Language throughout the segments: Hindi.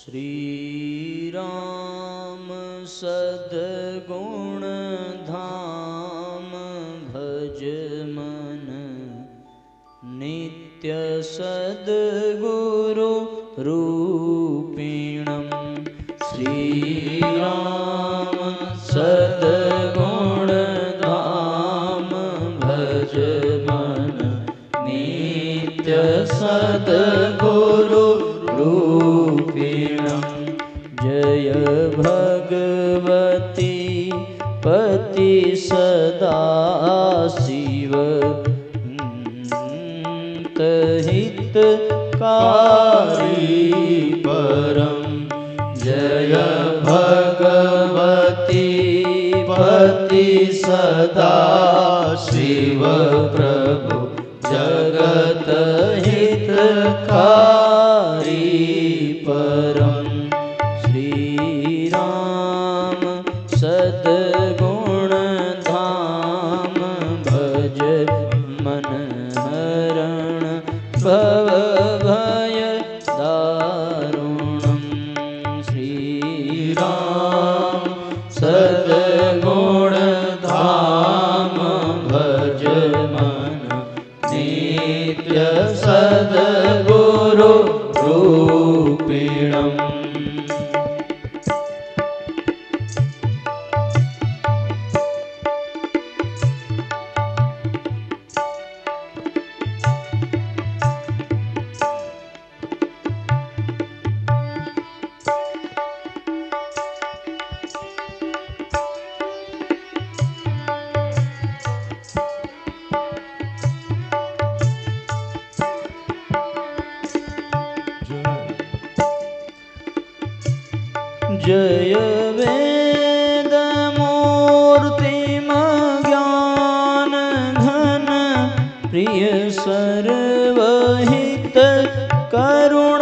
श्री राम सद्गुण धाम भज मन नित्य सद्गुरु रूपिणम्। श्री राम सद्गुण धाम भज मन नित्य सद्गुरु रूपिणम्। जय भगवती पति सदा शिव हितकारी परम। जय भगवती पति सदा शिव प्रभु जगत हितकारी परम। श्री राम सद्गुण धाम भज मन हरण भव भय दारुणम्। श्री राम सद्गुण धाम भज मन नित्य सद्गुरु रूपिणम्। जय वेद मूर्तिम ज्ञान घन प्रिय सर्वहित करुणाकरम्।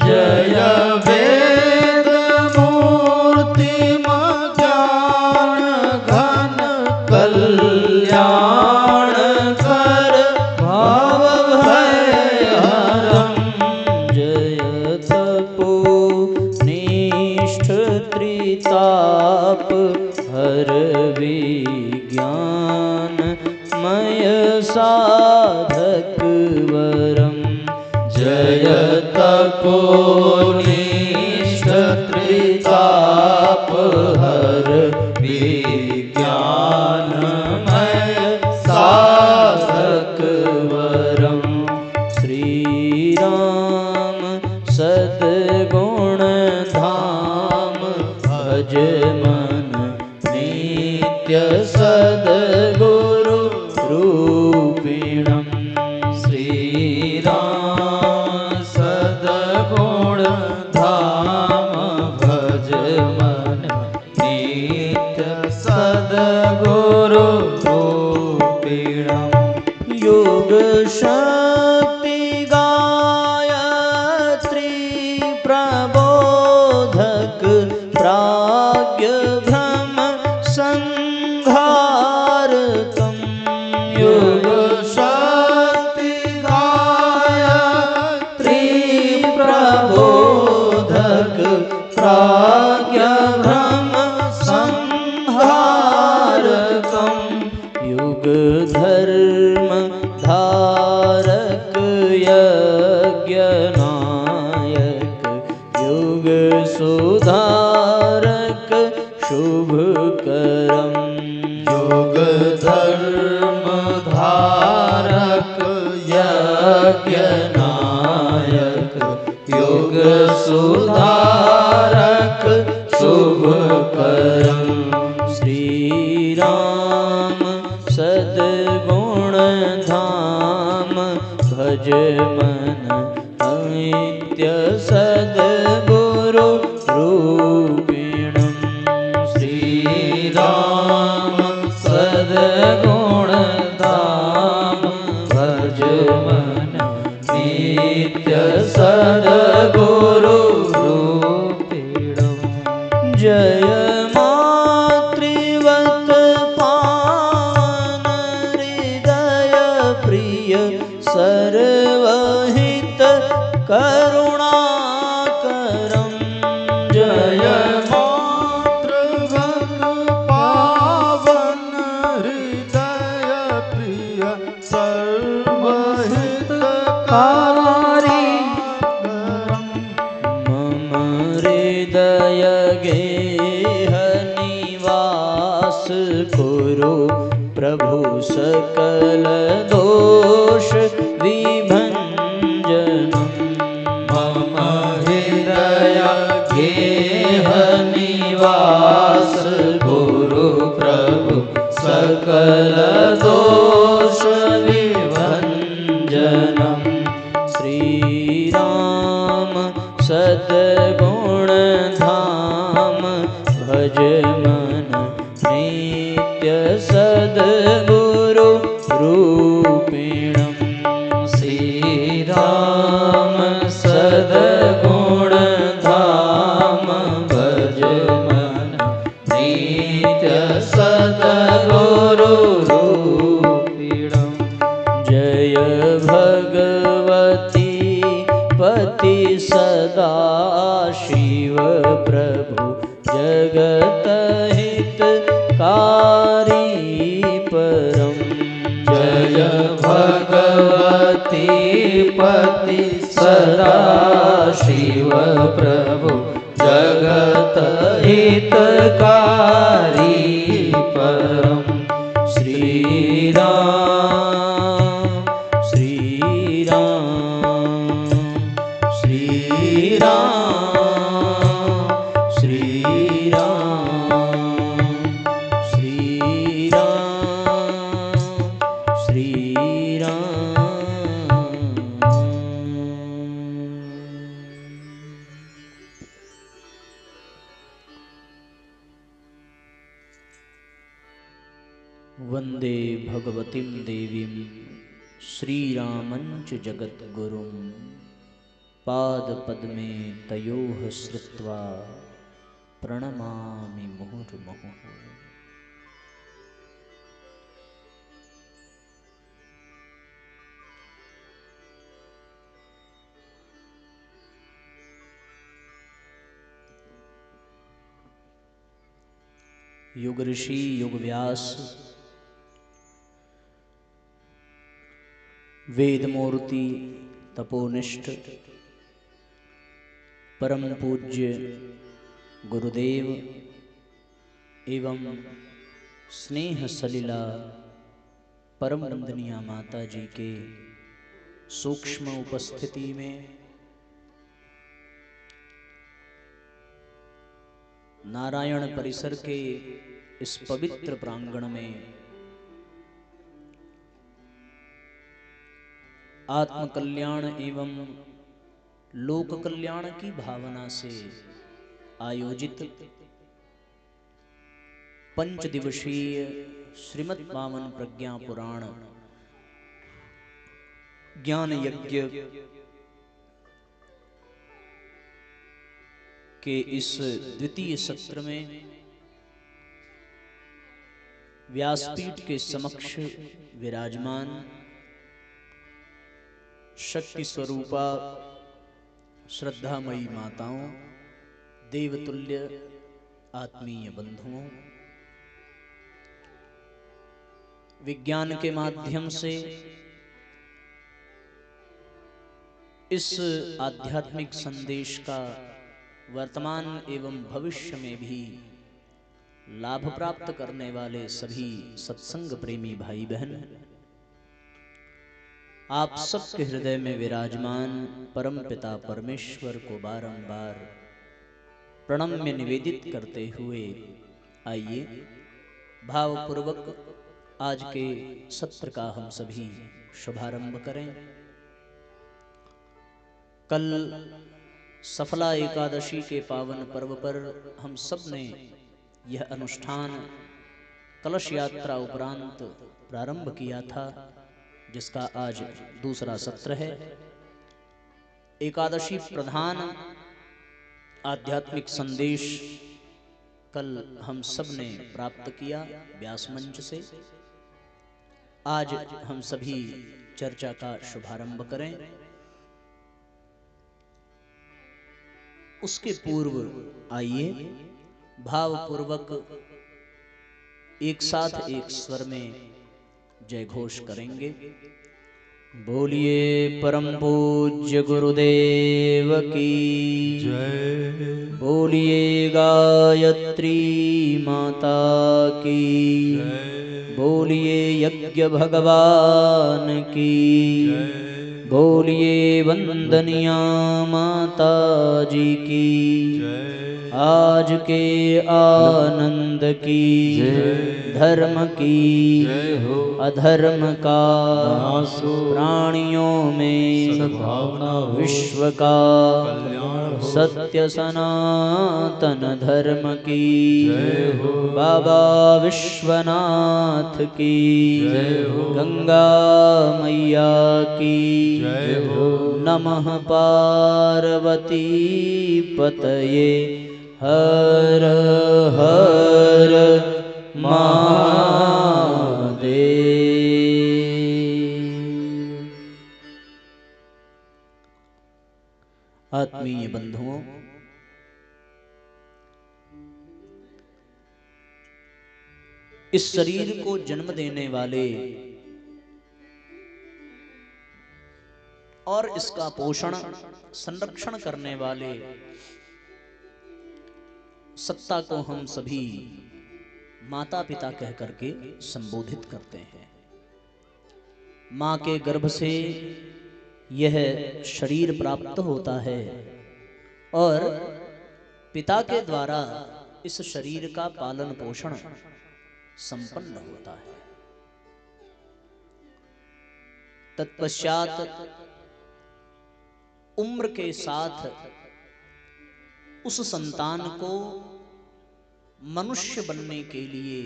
जय वेद मूर्तिम ज्ञान घन कल्याण कर भाव भयहरम्। जय त्रिताप हर विज्ञानमय साधक वरम्। जय तपोनिष्ठ त्रिताप हर विज्ञानमय साधक वरम्। श्री राम सद्गुण धाम भज मन नित्य सद्गुरु रूपिणम्। श्री राम सद्गुण धाम भज मन नित्य सद्गुरु रूपिणम्। योग शक्ति गायत्री प्रबोधक प्राज्ञ भ्रम संहारकम्। योग शक्ति गायत्री प्रबोधक प्राज्ञ भ्रम संहारकम्। युग धर्म धारक यज्ञ नायक युग सुधारक शुभ करम। युग धर्म धारक यज्ञ नायक युग सुधारक शुभ करम। श्री राम सद्गुण धाम भज मन नित्य सद्गुरु रूपिणम्। श्री राम सद्गुण धाम भज मन नित्य सद्गुरु रूपिणम्। जय मातृवत पावन हृदय प्रिय सर्वहित करुणा मम हृदय गेह निवास कुरु प्रभु सकल दोष विभंजनम् मम हृदय गेह निवास गुरु प्रभु सकल दोष विभंजनम् श्री राम सद्गुण धाम भज मन नित्य सद्गुरु रूपिणम् श्री राम सद्गुण धाम भज मन नित्य सद्गुरु रूपिणम् जय भगवती पति सदा शिव प्रभु जगत हितकारी परम जय भगवती पति सदा शिव प्रभु जगत हितकारी परम श्री राम श्री राम श्री राम श्री राम श्री राम श्री राम। वंदे भगवतीं देवीं श्रीरामञ्च जगद्गुरुं पादपद्मे तयोः श्रुत्वा प्रणमामि मुहुर्मुहुः। युग ऋषि युग व्यास वेद मूर्ति तपोनिष्ठ परम पूज्य गुरुदेव एवं स्नेह सलिला परम वंदनीय माता जी के सूक्ष्म उपस्थिति में नारायण परिसर के इस पवित्र प्रांगण में आत्म कल्याण एवं लोक कल्याण की भावना से आयोजित पंच दिवसीय श्रीमद् वामन प्रज्ञा पुराण ज्ञान यज्ञ के इस द्वितीय सत्र में व्यासपीठ के समक्ष विराजमान शक्ति स्वरूपा श्रद्धामयी माताओं, देवतुल्य आत्मीय बंधुओं, विज्ञान के माध्यम से इस आध्यात्मिक संदेश का वर्तमान एवं भविष्य में भी लाभ प्राप्त करने वाले सभी सत्संग प्रेमी भाई बहन, आप सबके हृदय में विराजमान परम पिता परमेश्वर को बारंबार प्रणम्य निवेदित करते हुए आइए भावपूर्वक आज के सत्र का हम सभी शुभारंभ करें। कल सफला एकादशी के पावन पर्व पर हम सब ने यह अनुष्ठान कलश यात्रा उपरांत प्रारंभ किया था, जिसका आज दूसरा सत्र है। एकादशी प्रधान आध्यात्मिक संदेश कल हम सब ने प्राप्त किया व्यास मंच से। आज हम सभी चर्चा का शुभारंभ करें। उसके पूर्व आइए भावपूर्वक एक साथ एक स्वर में जय घोष करेंगे। बोलिए परम पूज्य गुरुदेव की जय। बोलिए गायत्री माता की जय। बोलिए यज्ञ भगवान की जय। बोलिए वंदनिया माता जी की जय। आज के आनंद की जय। धर्म की जय हो। अधर्म का नाश हो। प्राणियों में सद्भावना हो। विश्व का कल्याण हो। सत्य सनातन धर्म की जय हो। बाबा विश्वनाथ की जय हो। गंगा मैया की जय हो। नमः पार्वती पतये हर हर महादेव। आत्मीय बंधुओं, इस शरीर को जन्म देने वाले और इसका पोषण संरक्षण करने वाले सत्ता को हम सभी माता पिता कह करके संबोधित करते हैं। माँ के गर्भ से यह शरीर प्राप्त होता है और पिता के द्वारा इस शरीर का पालन पोषण संपन्न होता है। तत्पश्चात उम्र के साथ उस संतान को मनुष्य बनने के लिए,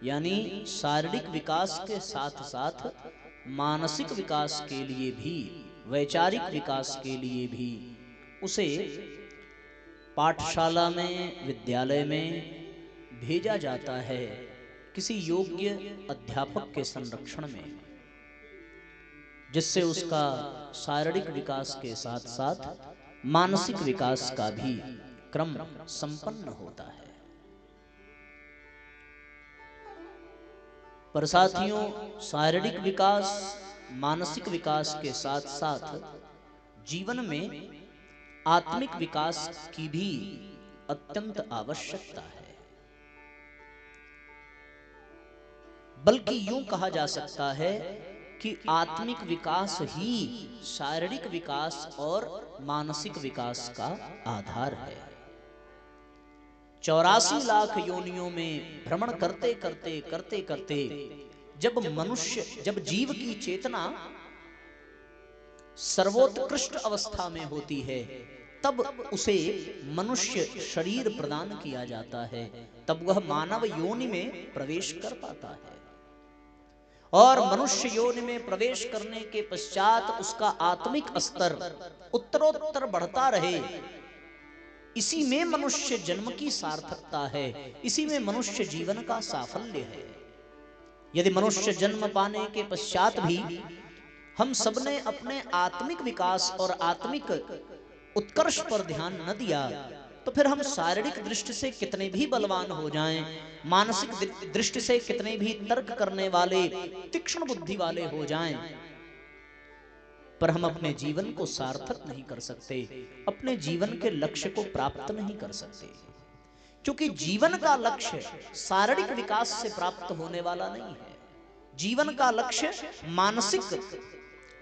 यानी शारीरिक विकास के साथ साथ मानसिक विकास के लिए भी, वैचारिक विकास के लिए भी उसे पाठशाला में, विद्यालय में भेजा जाता है, किसी योग्य अध्यापक के संरक्षण में, जिससे उसका शारीरिक विकास के साथ साथ मानसिक विकास का भी क्रम संपन्न होता है। पर साथियों, शारीरिक विकास, मानसिक विकास के साथ साथ जीवन में आत्मिक विकास की भी अत्यंत आवश्यकता है। बल्कि यूं कहा जा सकता है कि आत्मिक विकास ही शारीरिक विकास और मानसिक विकास का आधार है। 84 लाख योनियों में भ्रमण करते करते करते करते जब जीव की चेतना सर्वोत्कृष्ट अवस्था में होती है, तब उसे मनुष्य शरीर प्रदान किया जाता है, तब वह मानव योनि में प्रवेश कर पाता है। और मनुष्य योनि में प्रवेश करने के पश्चात उसका आत्मिक स्तर उत्तरोत्तर बढ़ता रहे, इसी में मनुष्य जन्म की सार्थकता है, इसी में मनुष्य जीवन का साफल्य है। यदि मनुष्य जन्म पाने के पश्चात भी हम सबने अपने आत्मिक विकास और आत्मिक उत्कर्ष पर ध्यान न दिया, तो फिर हम शारीरिक दृष्टि से कितने भी बलवान हो जाएं, मानसिक दृष्टि से कितने भी तर्क करने वाले, तीक्ष्ण बुद्धि वाले हो जाएं, पर हम अपने जीवन को सार्थक नहीं कर सकते, अपने जीवन के लक्ष्य को प्राप्त नहीं कर सकते। क्योंकि जीवन का लक्ष्य शारीरिक विकास से प्राप्त होने वाला नहीं है। जीवन का लक्ष्य मानसिक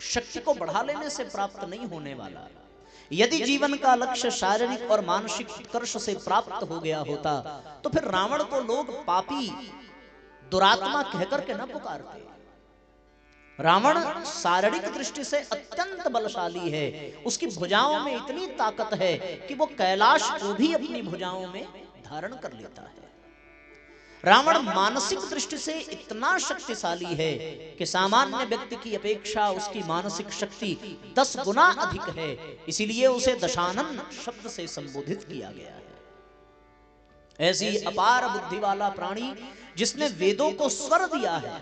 शक्ति को बढ़ा लेने से प्राप्त नहीं होने वाला। यदि जीवन का लक्ष्य शारीरिक और मानसिक उत्कर्ष से प्राप्त हो गया होता, तो फिर रावण को लोग पापी, दुरात्मा कहकर के न पुकारते। रावण शारीरिक दृष्टि से अत्यंत बलशाली है, उसकी भुजाओं में इतनी ताकत है कि वो कैलाश को भी अपनी भुजाओं में धारण कर लेता है। रावण मानसिक दृष्टि से इतना शक्तिशाली है कि सामान्य व्यक्ति की अपेक्षा उसकी मानसिक शक्ति 10 गुना अधिक है, इसीलिए उसे दशानन शब्द से संबोधित किया गया है। ऐसी अपार बुद्धि वाला प्राणी जिसने वेदों को स्वर दिया है,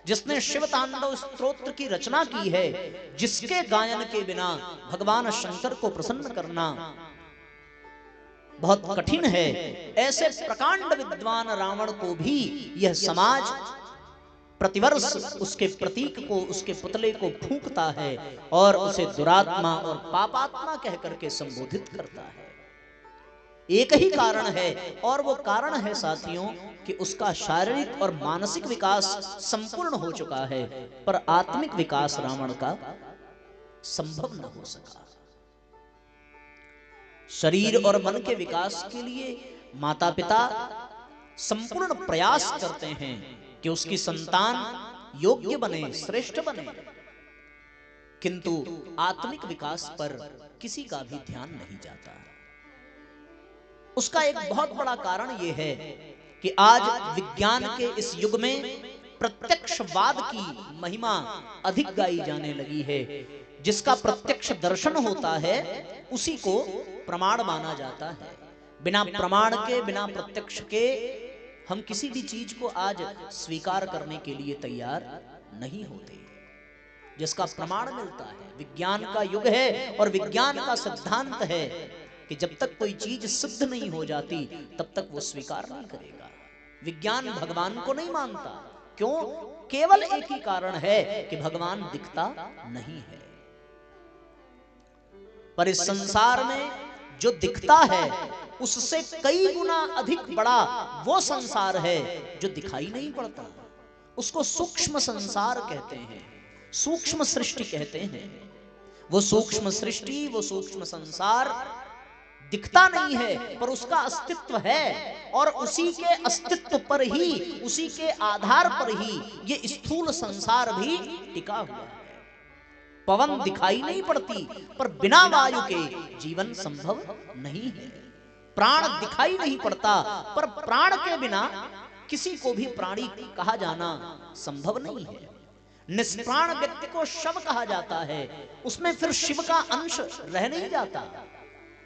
जिसने शिव तांडव स्तोत्र की रचना की है, जिसके गायन के बिना भगवान शंकर को प्रसन्न करना बहुत कठिन है, ऐसे प्रकांड विद्वान रावण को भी यह समाज प्रतिवर्ष उसके प्रतीक को, उसके पुतले को फूंकता है और उसे दुरात्मा और पापात्मा कह करके संबोधित करता है। एक ही कारण है, और वो कारण है साथियों कि उसका शारीरिक और मानसिक विकास संपूर्ण हो चुका है, पर आत्मिक विकास रावण का संभव न हो सका। शरीर और मन के विकास के लिए माता पिता संपूर्ण प्रयास करते हैं कि उसकी संतान योग्य बने, श्रेष्ठ बने, किंतु आत्मिक विकास पर किसी का भी ध्यान नहीं जाता। उसका एक बहुत बड़ा कारण यह है कि आज विज्ञान के इस युग में प्रत्यक्षवाद की महिमा अधिक गाई जाने लगी है। जिसका प्रत्यक्ष दर्शन होता है उसी को प्रमाण माना जाता है। बिना प्रमाण के, बिना प्रत्यक्ष के हम किसी भी चीज को आज स्वीकार करने के लिए तैयार नहीं होते। जिसका प्रमाण मिलता है, विज्ञान का युग है और विज्ञान का सिद्धांत है कि जब तक कोई चीज सिद्ध नहीं हो जाती तब तक वो स्वीकार नहीं करेगा। विज्ञान भगवान को नहीं मानता। क्यों? केवल एक ही कारण है कि भगवान दिखता नहीं है। पर इस संसार में जो दिखता है उससे कई गुना अधिक बड़ा वो संसार है जो दिखाई नहीं पड़ता। उसको सूक्ष्म संसार कहते हैं, सूक्ष्म सृष्टि कहते हैं। वो सूक्ष्म सृष्टि, वो सूक्ष्म संसार दिखता नहीं है, पर उसका अस्तित्व है, और उसी के अस्तित्व पर ही, उसी के आधार पर ही ये स्थूल संसार भी टिका हुआ है। पवन दिखाई नहीं पड़ती, पर बिना वायु के जीवन संभव नहीं है। प्राण दिखाई नहीं पड़ता, पर प्राण के बिना किसी को भी प्राणी कहा जाना संभव नहीं है। निष्प्राण व्यक्ति को शव कहा जाता है, उसमें फिर शिव का अंश रह नहीं जाता।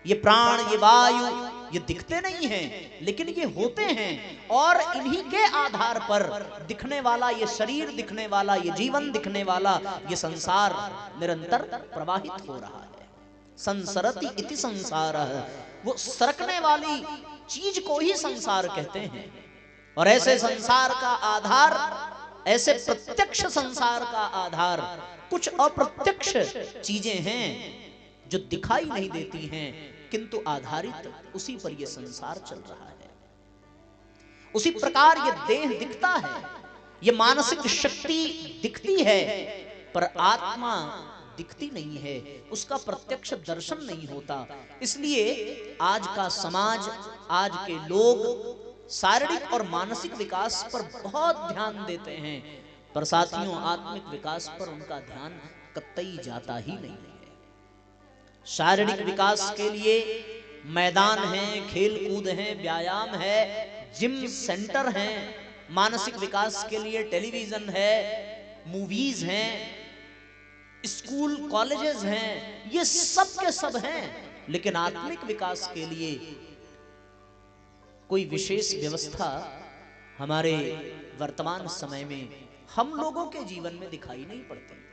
ये प्राण, ये वायु, ये दिखते नहीं हैं, लेकिन ये होते हैं, और इन्हीं के आधार पर दिखने वाला ये शरीर, दिखने वाला ये जीवन, दिखने वाला ये संसार निरंतर प्रवाहित हो रहा है। संसरति इति संसारः, वो सरकने वाली चीज को ही संसार कहते हैं। और ऐसे संसार का आधार, ऐसे प्रत्यक्ष संसार का आधार कुछ अप्रत्यक्ष चीजें हैं जो दिखाई नहीं देती हैं, किंतु आधारित उसी पर यह संसार चल रहा है। उसी प्रकार ये देह दिखता है, ये मानसिक शक्ति दिखती है, पर आत्मा दिखती नहीं है, उसका प्रत्यक्ष दर्शन नहीं होता। इसलिए आज का समाज, आज के लोग शारीरिक और मानसिक विकास पर बहुत ध्यान देते हैं, पर साथियों आत्मिक विकास पर उनका ध्यान कतई जाता ही नहीं है। शारीरिक विकास के लिए मैदान है, खेल कूद है, व्यायाम है, जिम सेंटर हैं। मानसिक विकास के लिए टेलीविजन है, मूवीज हैं, स्कूल कॉलेजेस हैं, ये सब के सब हैं। लेकिन आत्मिक विकास के लिए कोई विशेष व्यवस्था हमारे वर्तमान समय में हम लोगों के जीवन में दिखाई नहीं पड़ती।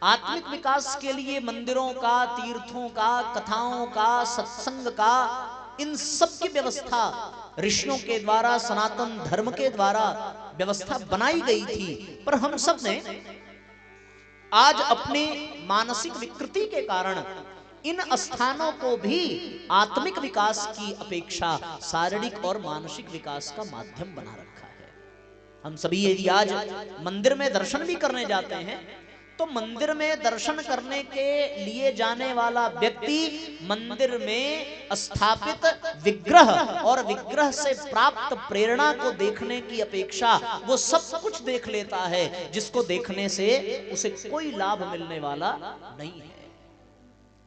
आत्मिक विकास के लिए मंदिरों का, तीर्थों का, कथाओं का, सत्संग का, इन सब की व्यवस्था ऋषियों के द्वारा, सनातन धर्म के द्वारा व्यवस्था बनाई गई थी। पर हम सब ने आज अपने मानसिक विकृति के कारण इन स्थानों को भी आत्मिक विकास की अपेक्षा शारीरिक और मानसिक विकास का माध्यम बना रखा है। हम सभी यदि आज मंदिर में दर्शन भी करने जाते हैं तो मंदिर में दर्शन करने के लिए जाने वाला व्यक्ति मंदिर में स्थापित विग्रह और विग्रह से प्राप्त प्रेरणा को देखने की अपेक्षा वो सब कुछ देख लेता है जिसको देखने से उसे कोई लाभ मिलने वाला नहीं है।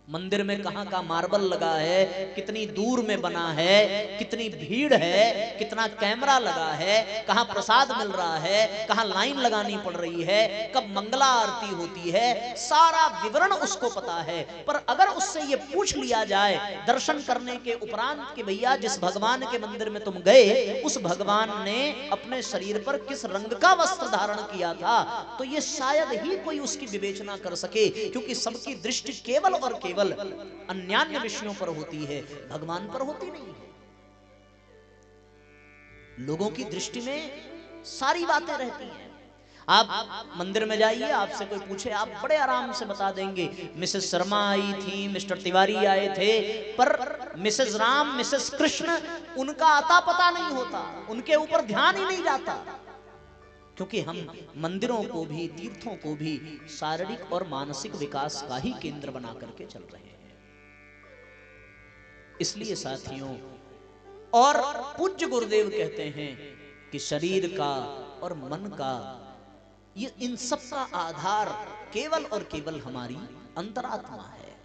मंदिर में कहां का मार्बल लगा है, कितनी दूर में बना है, कितनी भीड़ है, कितना कैमरा लगा है, कहां प्रसाद मिल रहा है, कहां लाइन लगानी पड़ रही है, कब मंगला आरती होती है, सारा विवरण उसको पता है। पर अगर उससे ये पूछ लिया जाए दर्शन करने के उपरांत कि भैया जिस भगवान के मंदिर में तुम गए उस भगवान ने अपने शरीर पर किस रंग का वस्त्र धारण किया था, तो ये शायद ही कोई उसकी विवेचना कर सके, क्योंकि सबकी दृष्टि केवल और केवल अन्यान्य विषयों पर होती है, भगवान पर होती नहीं है। लोगों की दृष्टि में सारी बातें रहती हैं। आप मंदिर में जाइए, आपसे कोई पूछे, आप बड़े आराम से बता देंगे मिसेस शर्मा आई थी, मिस्टर तिवारी आए थे, पर मिसेस राम, मिसेस कृष्ण, उनका आता पता नहीं होता, उनके ऊपर ध्यान ही नहीं जाता। क्योंकि हम मंदिरों को भी, तीर्थों को भी शारीरिक और मानसिक विकास का ही केंद्र बना करके चल रहे हैं। इसलिए साथियों, और पूज्य गुरुदेव कहते हैं कि शरीर का और मन का, ये इन सब का आधार केवल और केवल हमारी अंतरात्मा है।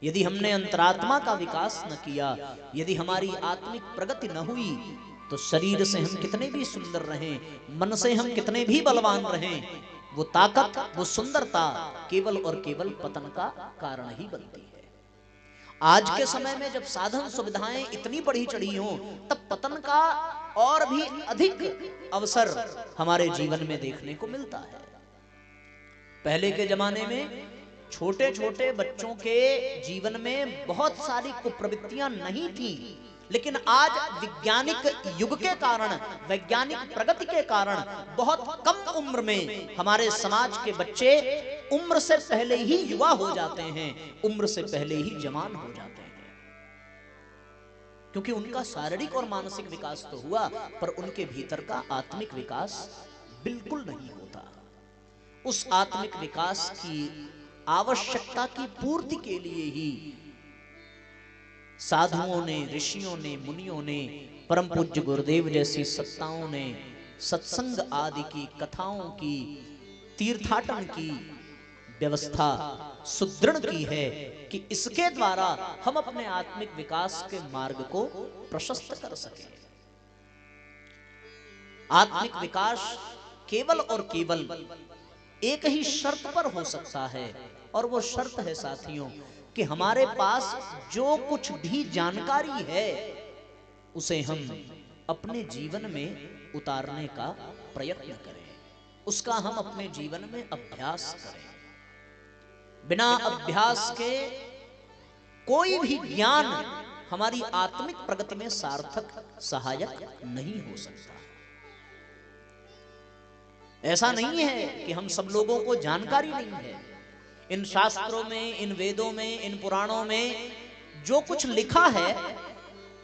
यदि हमने अंतरात्मा का विकास न किया, यदि हमारी आत्मिक प्रगति न हुई, तो शरीर से हम कितने भी सुंदर रहें, मन से हम कितने भी बलवान रहें, वो ताकत, वो सुंदरता केवल और केवल पतन का कारण ही बनती है। आज के समय में जब साधन सुविधाएं इतनी बढ़ी चढ़ी हों, तब पतन का और भी अधिक अवसर हमारे जीवन में देखने को मिलता है। पहले के जमाने में छोटे छोटे बच्चों के जीवन में बहुत सारी कुप्रवृत्तियां नहीं थी, लेकिन आज वैज्ञानिक युग के कारण, वैज्ञानिक प्रगति के कारण बहुत कम उम्र में हमारे समाज के बच्चे उम्र से पहले ही युवा हो जाते हैं, उम्र से पहले ही जवान हो जाते हैं। क्योंकि उनका शारीरिक और मानसिक विकास तो हुआ, पर उनके भीतर का आत्मिक विकास बिल्कुल नहीं होता। उस आत्मिक विकास की आवश्यकता की पूर्ति के लिए ही साधुओं ने, ऋषियों ने, मुनियों ने, परम पूज्य गुरुदेव जैसी सत्ताओं ने सत्संग आदि की, कथाओं की, तीर्थाटन की व्यवस्था सुदृढ़ की है कि इसके द्वारा हम अपने आत्मिक विकास के मार्ग को प्रशस्त कर सकें। आत्मिक विकास केवल और केवल एक ही शर्त पर हो सकता है, और वो शर्त है साथियों कि हमारे पास जो कुछ भी जानकारी है उसे हम अपने जीवन में उतारने का प्रयत्न करें, उसका हम अपने जीवन में अभ्यास करें। बिना अभ्यास के कोई भी ज्ञान हमारी आत्मिक प्रगति में सार्थक, सहायक नहीं हो सकता। ऐसा नहीं है कि हम सब लोगों को जानकारी नहीं है। इन शास्त्रों में, इन वेदों में, इन पुराणों में जो कुछ लिखा है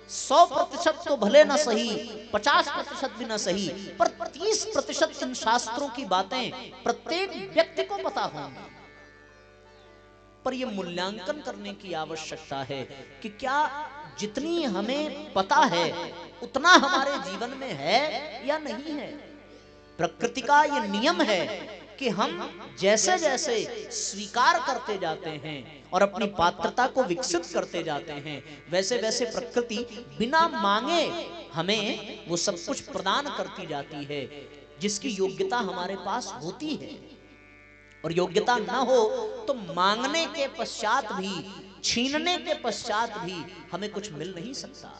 100% तो भले न सही, 50% भी न सही, पर 30% इन शास्त्रों की बातें प्रत्येक व्यक्ति को पता होंगी। पर यह मूल्यांकन करने की आवश्यकता है कि क्या जितनी हमें पता है उतना हमारे जीवन में है या नहीं है। प्रकृति का यह नियम है कि हम जैसे जैसे स्वीकार करते जाते हैं और अपनी पात्रता को विकसित करते जाते हैं, वैसे वैसे प्रकृति बिना मांगे हमें वो सब कुछ प्रदान करती जाती है जिसकी योग्यता हमारे पास होती है। और योग्यता न हो तो मांगने के पश्चात भी, छीनने के पश्चात भी हमें कुछ मिल नहीं सकता।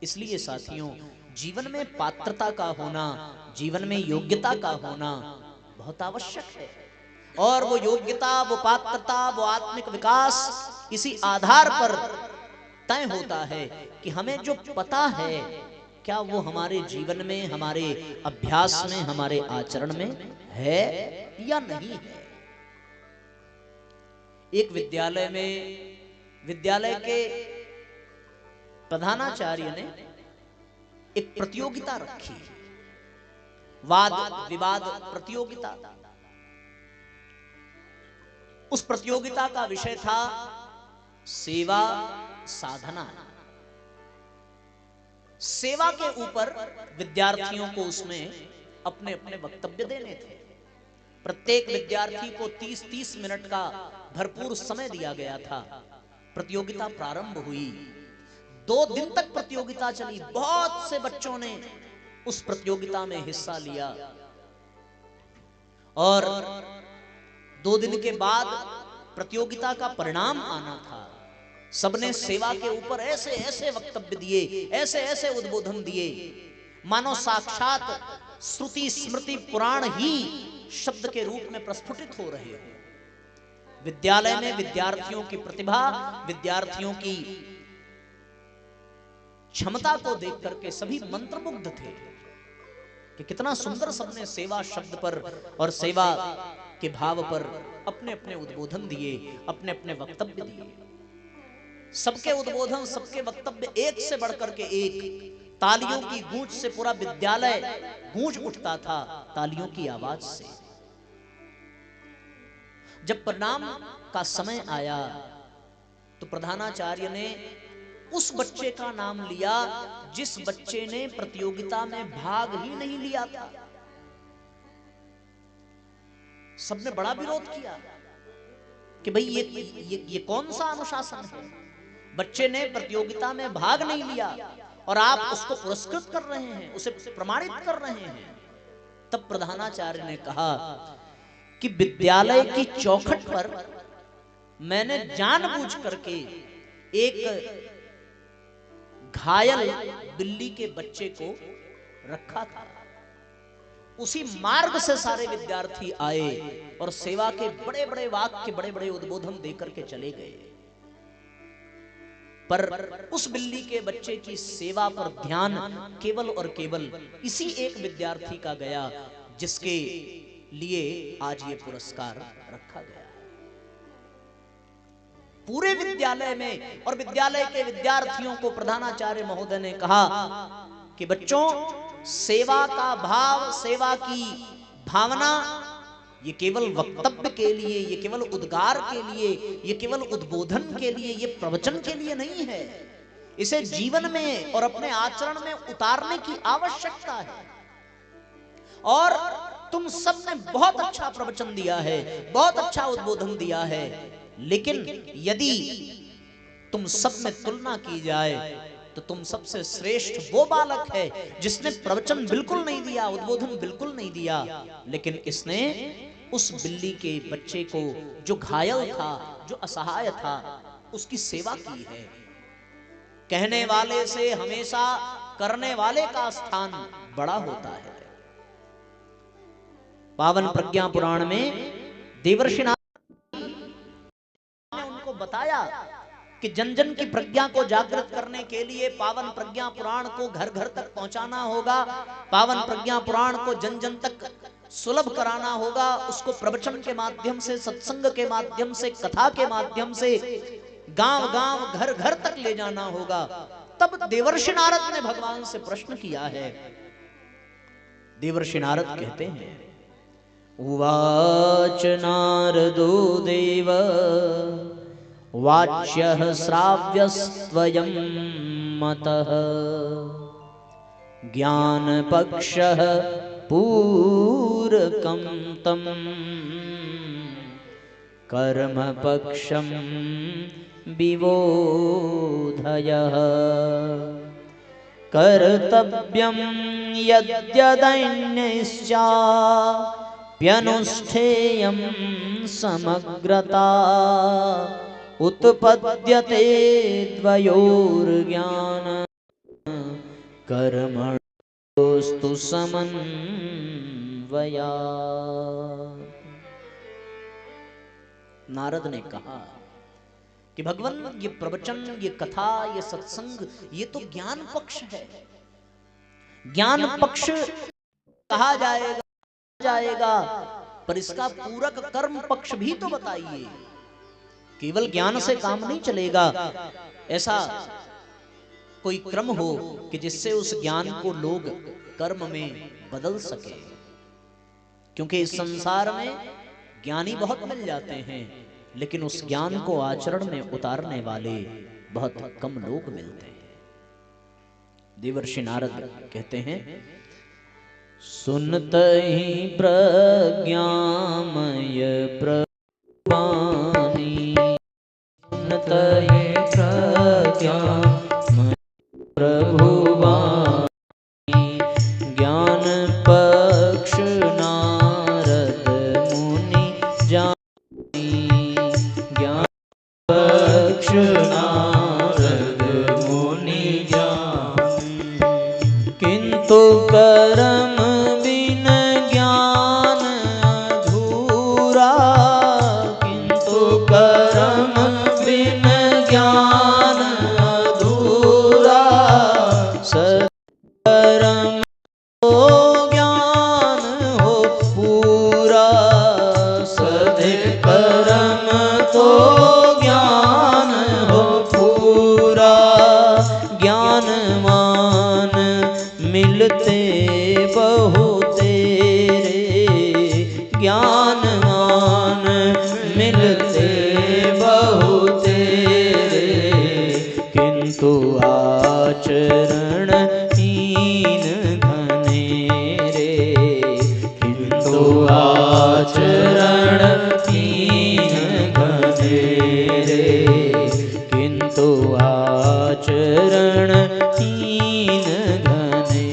इसलिए साथियों, जीवन में पात्रता का होना, जीवन में योग्यता का होना बहुत आवश्यक है। और वो योग्यता, वो पात्रता, वो आत्मिक विकास इसी आधार पर तय होता है कि हमें जो पता है क्या वो हमारे जीवन में, हमारे अभ्यास में, हमारे आचरण में है या नहीं है। एक विद्यालय में, विद्यालय के प्रधानाचार्य ने एक प्रतियोगिता रखी, वाद विवाद प्रतियोगिता। उस प्रतियोगिता का विषय था सेवा साधना। सेवा के ऊपर विद्यार्थियों को उसमें अपने अपने वक्तव्य देने थे। प्रत्येक विद्यार्थी को 30-30 मिनट का भरपूर समय दिया गया था। प्रतियोगिता प्रारंभ हुई, 2 दिन तक प्रतियोगिता चली। बहुत से बच्चों ने उस प्रतियोगिता में हिस्सा लिया और 2 दिन के बाद प्रतियोगिता का परिणाम आना था। सबने सेवा के ऊपर ऐसे ऐसे वक्तव्य दिए, ऐसे ऐसे उद्बोधन दिए, मानो साक्षात श्रुति स्मृति पुराण ही शब्द के रूप में प्रस्फुटित हो रहे हो। विद्यालय में विद्यार्थियों की प्रतिभा, विद्यार्थियों की क्षमता को देख करके सभी मंत्रमुग्ध थे। कि कितना सुंदर सबने सेवा शब्द पर और सेवा के भाव पर अपने अपने उद्बोधन दिए, अपने अपने वक्तव्य दिए। सबके उद्बोधन, सबके वक्तव्य एक से बढ़कर के एक। तालियों की गूंज से पूरा विद्यालय गूंज उठता था, तालियों की आवाज से। जब प्रणाम का समय आया तो प्रधानाचार्य ने उस बच्चे का नाम लिया जिस बच्चे ने प्रतियोगिता में भाग ही नहीं लिया था। सबने बड़ा विरोध किया कि भाई ये कौन सा अनुशासन है? बच्चे ने प्रतियोगिता में भाग नहीं लिया और आप उसको पुरस्कृत कर रहे हैं, उसे प्रमाणित कर रहे हैं। तब प्रधानाचार्य ने कहा कि विद्यालय की चौखट पर मैंने जानबूझ करके एक घायल बिल्ली के बच्चे को रखा था। उसी मार्ग से सारे विद्यार्थी आए और सेवा के बड़े बड़े वाक्य, बड़े बड़े उद्बोधन देकर के चले गए। पर उस बिल्ली के बच्चे की सेवा पर ध्यान केवल और केवल इसी एक विद्यार्थी का गया जिसके लिए आज ये पुरस्कार रखा गया। पूरे विद्यालय में और विद्यालय के विद्यार्थियों को प्रधानाचार्य महोदय ने कहा कि बच्चों, सेवा का भाव, सेवा की भावना ये केवल वक्तव्य के लिए, ये केवल उद्गार के लिए, ये केवल उद्बोधन के लिए, ये प्रवचन के लिए नहीं है। इसे जीवन में और अपने आचरण में उतारने की आवश्यकता है। और तुम सबने बहुत अच्छा प्रवचन दिया है, बहुत अच्छा उद्बोधन दिया है, लेकिन यदि तुम सब में तुलना की जाए तो तुम सबसे श्रेष्ठ वो बालक है जिसने प्रवचन बिल्कुल नहीं दिया, उद्बोधन बिल्कुल नहीं दिया, लेकिन इसने उस बिल्ली के बच्चे को, जो घायल था, जो असहाय था, उसकी सेवा की है। कहने वाले से हमेशा करने वाले का स्थान बड़ा होता है। पावन प्रज्ञा पुराण में देवर्षि नारद ने उनको बताया कि जन जन की प्रज्ञा को जागृत करने के लिए पावन प्रज्ञा पुराण को घर घर तक पहुंचाना होगा, पावन प्रज्ञा पुराण को जन जन तक सुलभ कराना होगा, उसको प्रवचन के माध्यम से, सत्संग के माध्यम से, कथा के माध्यम से गांव गांव, घर घर तक ले जाना होगा। तब देवर्षि नारद ने भगवान से प्रश्न किया है। देवर्षि नारद कहते हैं, उवाच नारदो देव वाच्यः श्राव्यस्त्वयं मतः ज्ञानपक्षः पूरकं तं कर्मपक्षं विबोधयः कर्तव्यं यद्यदन्यश्चाप्यनुष्ठेयं समग्रता उत्पद्यते द्वयोर्ज्ञान कर्मणोस्तु समन्वयात्। नारद ने कहा कि भगवान, ये प्रवचन, ये कथा, ये सत्संग, ये तो ज्ञान पक्ष है। ज्ञान पक्ष कहा जाएगा, पर इसका पूरक कर्म पक्ष भी तो बताइए। केवल ज्ञान से काम नहीं चलेगा, ऐसा कोई क्रम हो कि जिससे उस ज्ञान को लोग कर्म में बदल सके। क्योंकि इस संसार में ज्ञानी बहुत मिल जाते हैं, लेकिन उस ज्ञान को आचरण में उतारने वाले बहुत कम लोग मिलते हैं। देवर्षि नारद कहते हैं, सुनत ही प्रज्ञामय प्रवाणी, सुनत ही प्रज्ञामय प्रभुवाणी, ज्ञान पक्ष नारद मुनि जानी, ज्ञान पक्ष नारद मुनि जानी, किंतु कर्म बिन ज्ञान अधूरा, किंतु कर्म बिन ज्ञान अधूरा, सत्कर्म तो ज्ञान मिलते बहु तेरे, ज्ञानवान मिलते बहु तेरे, किंतु आचरण हीन घनेरे, किंतु आचरण हीन घनेरे, किंतु आचरण हीन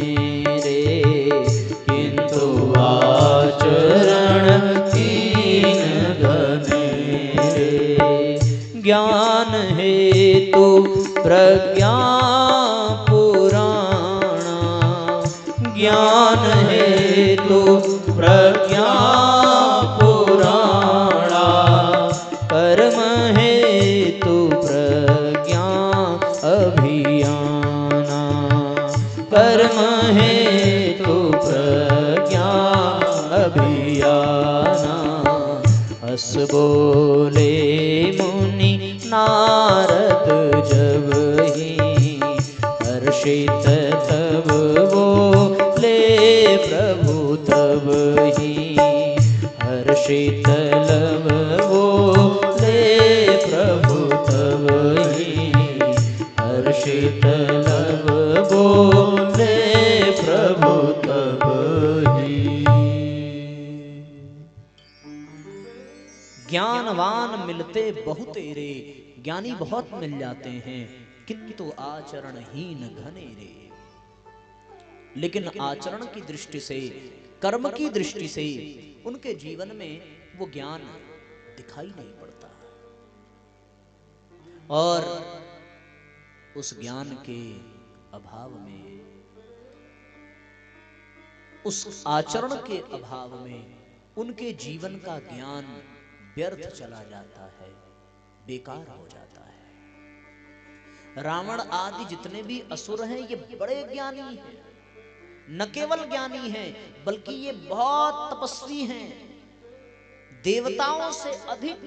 घनेरे, किंतु आचरण हीन घनेरे। ज्ञान हेतु प्रज्ञा पुराणा, ज्ञान हेतु प्रज्ञा पुराणा, कर्म हेतु प्रज्ञा अभियाना, कर्म हेतु प्रज्ञा अभियाना। हस बोले मुनि नारद जब ही, हर्षित तब बोले प्रभु तब ही, हर्षित लब बोले प्रभु तब ही, हर्षित लब बोले प्रभु तब ही। ज्ञानवान मिलते बहु तेरे, ज्ञानी बहुत मिल जाते हैं, किंतु आचरणहीन घनेरे। लेकिन आचरण की दृष्टि से, कर्म की दृष्टि से उनके जीवन में वो ज्ञान दिखाई नहीं पड़ता, और उस ज्ञान के अभाव में, उस आचरण के अभाव में उनके जीवन का ज्ञान व्यर्थ चला जाता है, बेकार हो जाता है। रावण आदि जितने भी असुर हैं ये बड़े ज्ञानी हैं, न केवल ज्ञानी हैं बल्कि ये बहुत तपस्वी हैं। देवताओं से अधिक,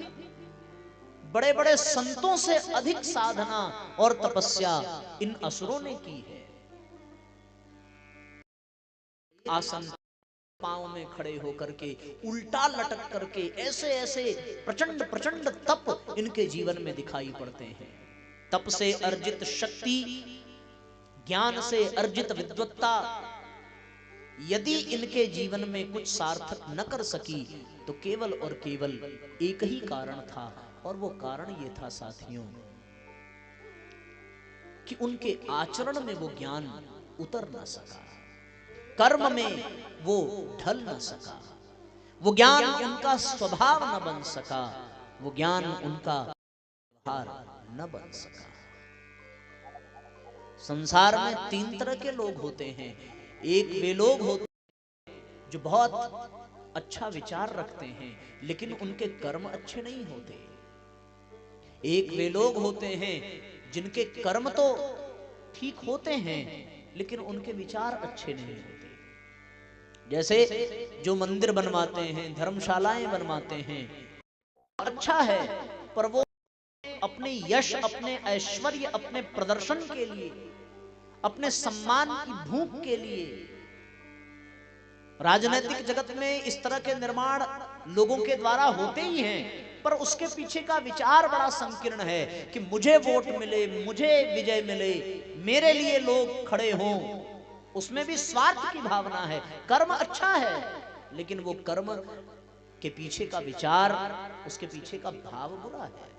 बड़े बड़े संतों से अधिक साधना और तपस्या इन असुरों ने की है। आसन पांव में खड़े होकर के, उल्टा लटक करके, ऐसे ऐसे प्रचंड प्रचंड तप इनके जीवन में दिखाई पड़ते हैं। तप से अर्जित शक्ति, ज्ञान से अर्जित विद्वत्ता यदि इनके जीवन में कुछ सार्थक न कर सकी तो केवल और केवल एक ही कारण था, और वो कारण ये था साथियों कि उनके आचरण में वो ज्ञान उतर न सका, कर्म में वो ढल न सका, वो ज्ञान उनका स्वभाव न बन सका, वो ज्ञान उनका व्यवहार न बन सका। संसार में तीन तरह के लोग होते हैं। एक वे लोग होते हैं जो बहुत अच्छा विचार रखते हैं लेकिन उनके कर्म अच्छे नहीं होते। एक वे लोग होते हैं जिनके कर्म तो ठीक होते हैं लेकिन उनके विचार अच्छे नहीं होते। जैसे जो मंदिर बनवाते हैं, धर्मशालाएं बनवाते हैं, अच्छा है, पर वो अपने यश, अपने ऐश्वर्य, अपने प्रदर्शन के लिए, अपने सम्मान की भूख के लिए, राजनीतिक जगत में इस तरह के निर्माण लोगों के द्वारा होते ही हैं, पर उसके पीछे का विचार बड़ा संकीर्ण है कि मुझे वोट मिले, मुझे विजय मिले, मेरे लिए लोग खड़े हों। उसमें भी स्वार्थ की भावना है। कर्म अच्छा है लेकिन वो कर्म के पीछे का विचार, उसके पीछे का भाव बुरा है।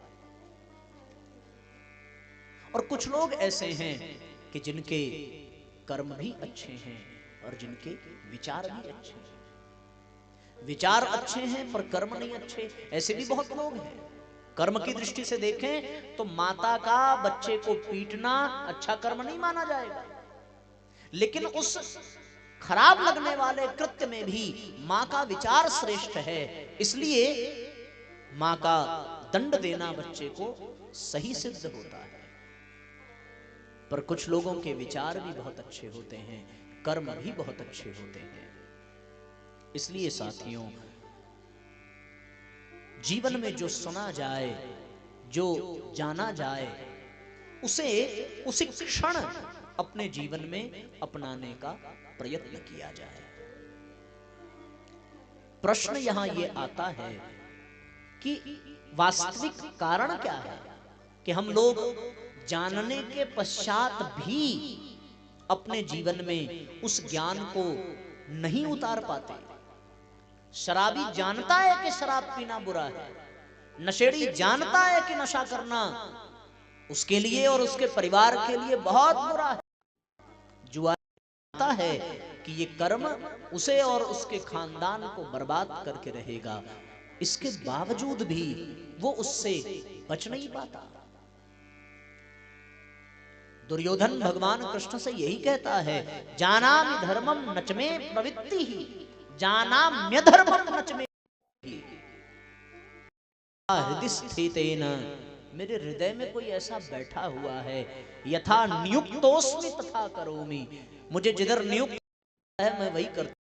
और कुछ लोग ऐसे हैं कि जिनके कर्म भी अच्छे हैं और जिनके विचार भी अच्छे हैं। विचार अच्छे हैं पर कर्म नहीं अच्छे, ऐसे भी बहुत लोग हैं। कर्म की दृष्टि से देखें तो माता का बच्चे को पीटना अच्छा कर्म नहीं माना जाएगा, लेकिन उस खराब लगने वाले कृत्य में भी मां का विचार श्रेष्ठ है, इसलिए मां का दंड देना बच्चे को सही सिद्ध होता है। पर कुछ लोगों के विचार भी बहुत अच्छे होते हैं, कर्म भी बहुत अच्छे होते हैं। इसलिए साथियों, जीवन में जो सुना जाए, जो जाना जाए, उसे उसी क्षण अपने जीवन में अपनाने का प्रयत्न किया जाए। प्रश्न यहां यह आता है कि वास्तविक कारण क्या है कि हम लोग जानने के पश्चात भी अपने जीवन में उस ज्ञान को नहीं उतार पाते। शराबी जानता है कि शराब पीना बुरा है, नशेड़ी जानता है कि नशा करना उसके लिए और उसके परिवार के लिए बहुत बुरा है, जुआरी जानता है कि ये कर्म उसे और उसके खानदान को बर्बाद करके रहेगा, इसके बावजूद भी वो उससे बच नहीं पाता। दुर्योधन भगवान कृष्ण से यही कहता है, जानामि धर्मम नचमे प्रवृत्ति ही जानाम्य धर्मम नचमे हृदय स्थितेन। मेरे हृदय में कोई ऐसा बैठा हुआ है, यथा नियुक्तोस्मि तथा करोमि, मुझे जिधर नियुक्त है मैं वही करता।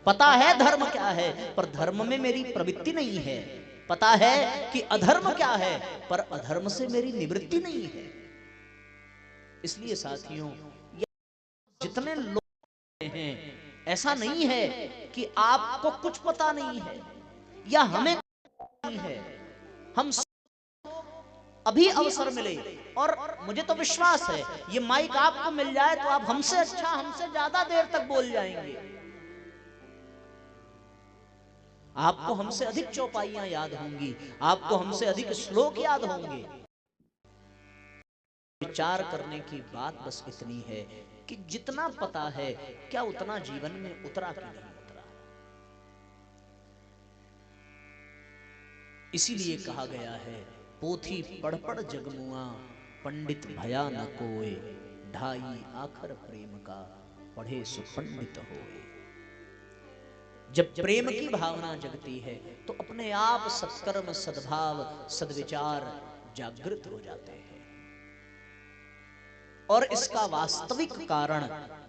पता है धर्म क्या है, पर धर्म में मेरी प्रवृत्ति नहीं है। पता है कि अधर्म क्या है, पर अधर्म से मेरी निवृत्ति नहीं है। इसलिए साथियों, जितने लोग हैं, ऐसा नहीं है कि आपको कुछ पता नहीं है या हमें नहीं है। हम अभी अवसर मिले, और मुझे तो विश्वास है ये माइक आपको मिल जाए तो आप हमसे अच्छा, हमसे ज्यादा देर तक बोल जाएंगे। आपको हमसे अधिक चौपाइयां याद होंगी, आपको हमसे अधिक श्लोक याद होंगे। विचार करने की बात बस इतनी है कि जितना पता है क्या उतना जीवन में उतरा कि नहीं उतरा। इसीलिए कहा गया है, पोथी पढ़ पढ़ जगमुआ, पंडित भया न कोय, ढाई आखर प्रेम का, पढ़े सुपंडित होए। जब प्रेम की भावना जगती है तो अपने आप सत्कर्म, सद्भाव, सद्विचार जागृत हो जाते हैं। और इसका वास्तविक कारण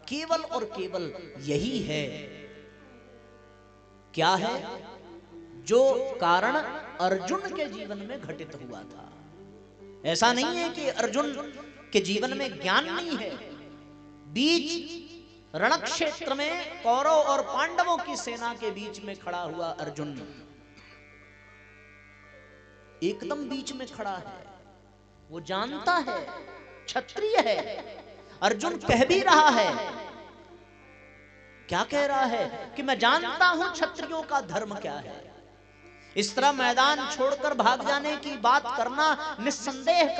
केवल और केवल यही है। क्या है? जो कारण अर्जुन के जीवन में घटित हुआ था। ऐसा नहीं है कि अर्जुन के जीवन में ज्ञान नहीं है। बीच रण क्षेत्र में कौरव और पांडवों की सेना के बीच में खड़ा हुआ अर्जुन एकदम बीच में खड़ा है। वो जानता है, क्षत्रिय है। अर्जुन कह भी रहा है, क्या कह रहा है कि मैं जानता हूं क्षत्रियों का धर्म क्या है। इस तरह मैदान छोड़कर भाग जाने की बात करना निस्संदेह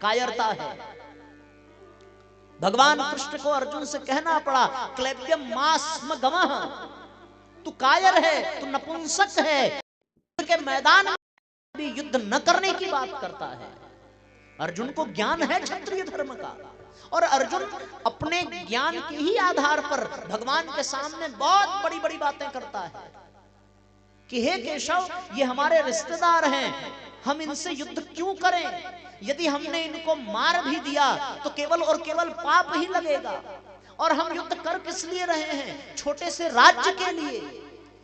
कायरता है। भगवान कृष्ण को अर्जुन से कहना पड़ा, क्लैब्यम मास्म गमः, तू कायर है, तू नपुंसक है, के मैदान में भी युद्ध न करने की बात करता है। अर्जुन को ज्ञान है क्षत्रिय धर्म का, और अर्जुन अपने ज्ञान के ही आधार पर भगवान के सामने बहुत बड़ी बड़ी बातें करता है कि हे केशव, ये हमारे रिश्तेदार हैं, हम इनसे युद्ध क्यों करें? यदि हमने इनको मार भी दिया तो केवल और केवल पाप ही लगेगा। और हम युद्ध कर किस लिए रहे हैं? छोटे से राज्य के लिए।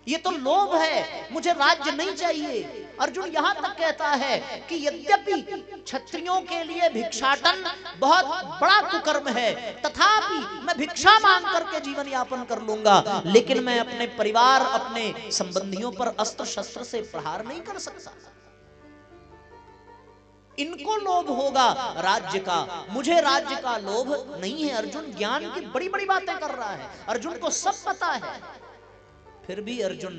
ये तो लोभ है, मुझे राज्य नहीं चाहिए। अर्जुन यहां तक कहता है कि यद्यपि क्षत्रियों के लिए भिक्षाटन बहुत बड़ा कुकर्म है, तथापि मैं भिक्षा मांग करके जीवन यापन कर लूंगा, लेकिन मैं अपने परिवार, अपने संबंधियों पर अस्त्र शस्त्र से प्रहार नहीं कर सकता। इनको लोभ होगा राज्य का, मुझे राज्य का लोभ नहीं है। अर्जुन ज्ञान की बड़ी बड़ी बातें कर रहा है, अर्जुन को सब पता है, फिर भी अर्जुन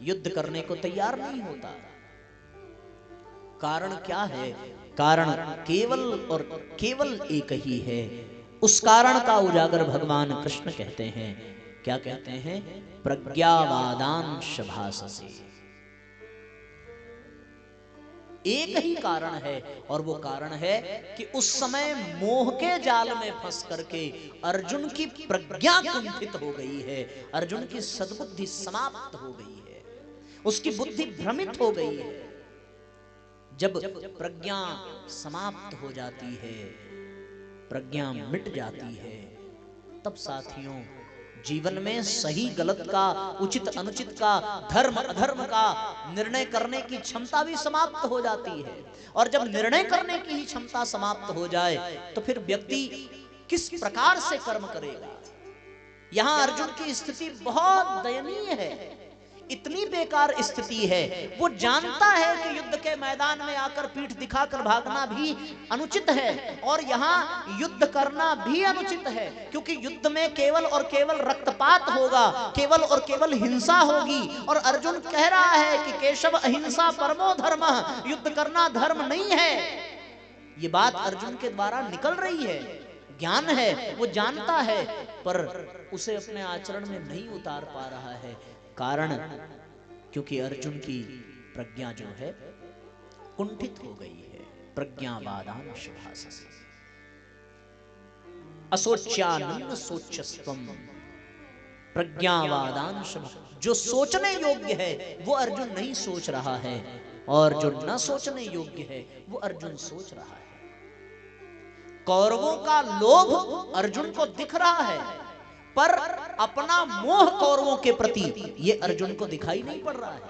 युद्ध करने को तैयार नहीं होता। कारण क्या है? कारण केवल और केवल एक ही है। उस कारण का उजागर भगवान कृष्ण कहते हैं। क्या कहते हैं? प्रज्ञावादांश भाससे। एक ही कारण है, और वो कारण है कि उस समय मोह के जाल में फंस करके अर्जुन की प्रज्ञा कुंठित हो गई है, अर्जुन की सद्बुद्धि समाप्त हो गई है, उसकी बुद्धि भ्रमित हो गई है। जब प्रज्ञा समाप्त हो जाती है, प्रज्ञा मिट जाती है, तब साथियों जीवन में सही गलत का, उचित अनुचित का, धर्म अधर्म का निर्णय करने की क्षमता भी समाप्त हो जाती है। और जब निर्णय करने की ही क्षमता समाप्त हो जाए तो फिर व्यक्ति किस प्रकार से कर्म करेगा। यहां अर्जुन की स्थिति बहुत दयनीय है, इतनी बेकार स्थिति है। वो जानता है कि युद्ध के मैदान में आकर पीठ दिखाकर भागना भी अनुचित है और यहाँ युद्ध करना भी अनुचित है, क्योंकि युद्ध में केवल और केवल रक्तपात होगा, केवल और केवल हिंसा होगी। और अर्जुन कह रहा है कि केशव अहिंसा परमो धर्म, युद्ध करना धर्म नहीं है। ये बात अर्जुन के द्वारा निकल रही है, ज्ञान है, वो जानता है, पर उसे अपने आचरण में नहीं उतार पा रहा है। कारण क्योंकि अर्जुन की प्रज्ञा जो है कुंठित हो गई है। प्रज्ञावादान शुभासस असोच्यानन्न सोचस्त्वम, प्रज्ञावादान शुभ। जो सोचने योग्य है वो अर्जुन नहीं सोच रहा है, और जो न सोचने योग्य है वो अर्जुन सोच रहा है। कौरवों का लोभ अर्जुन को दिख रहा है, पर अपना मोह कौरवों के प्रति ये अर्जुन को दिखाई नहीं पड़ रहा है।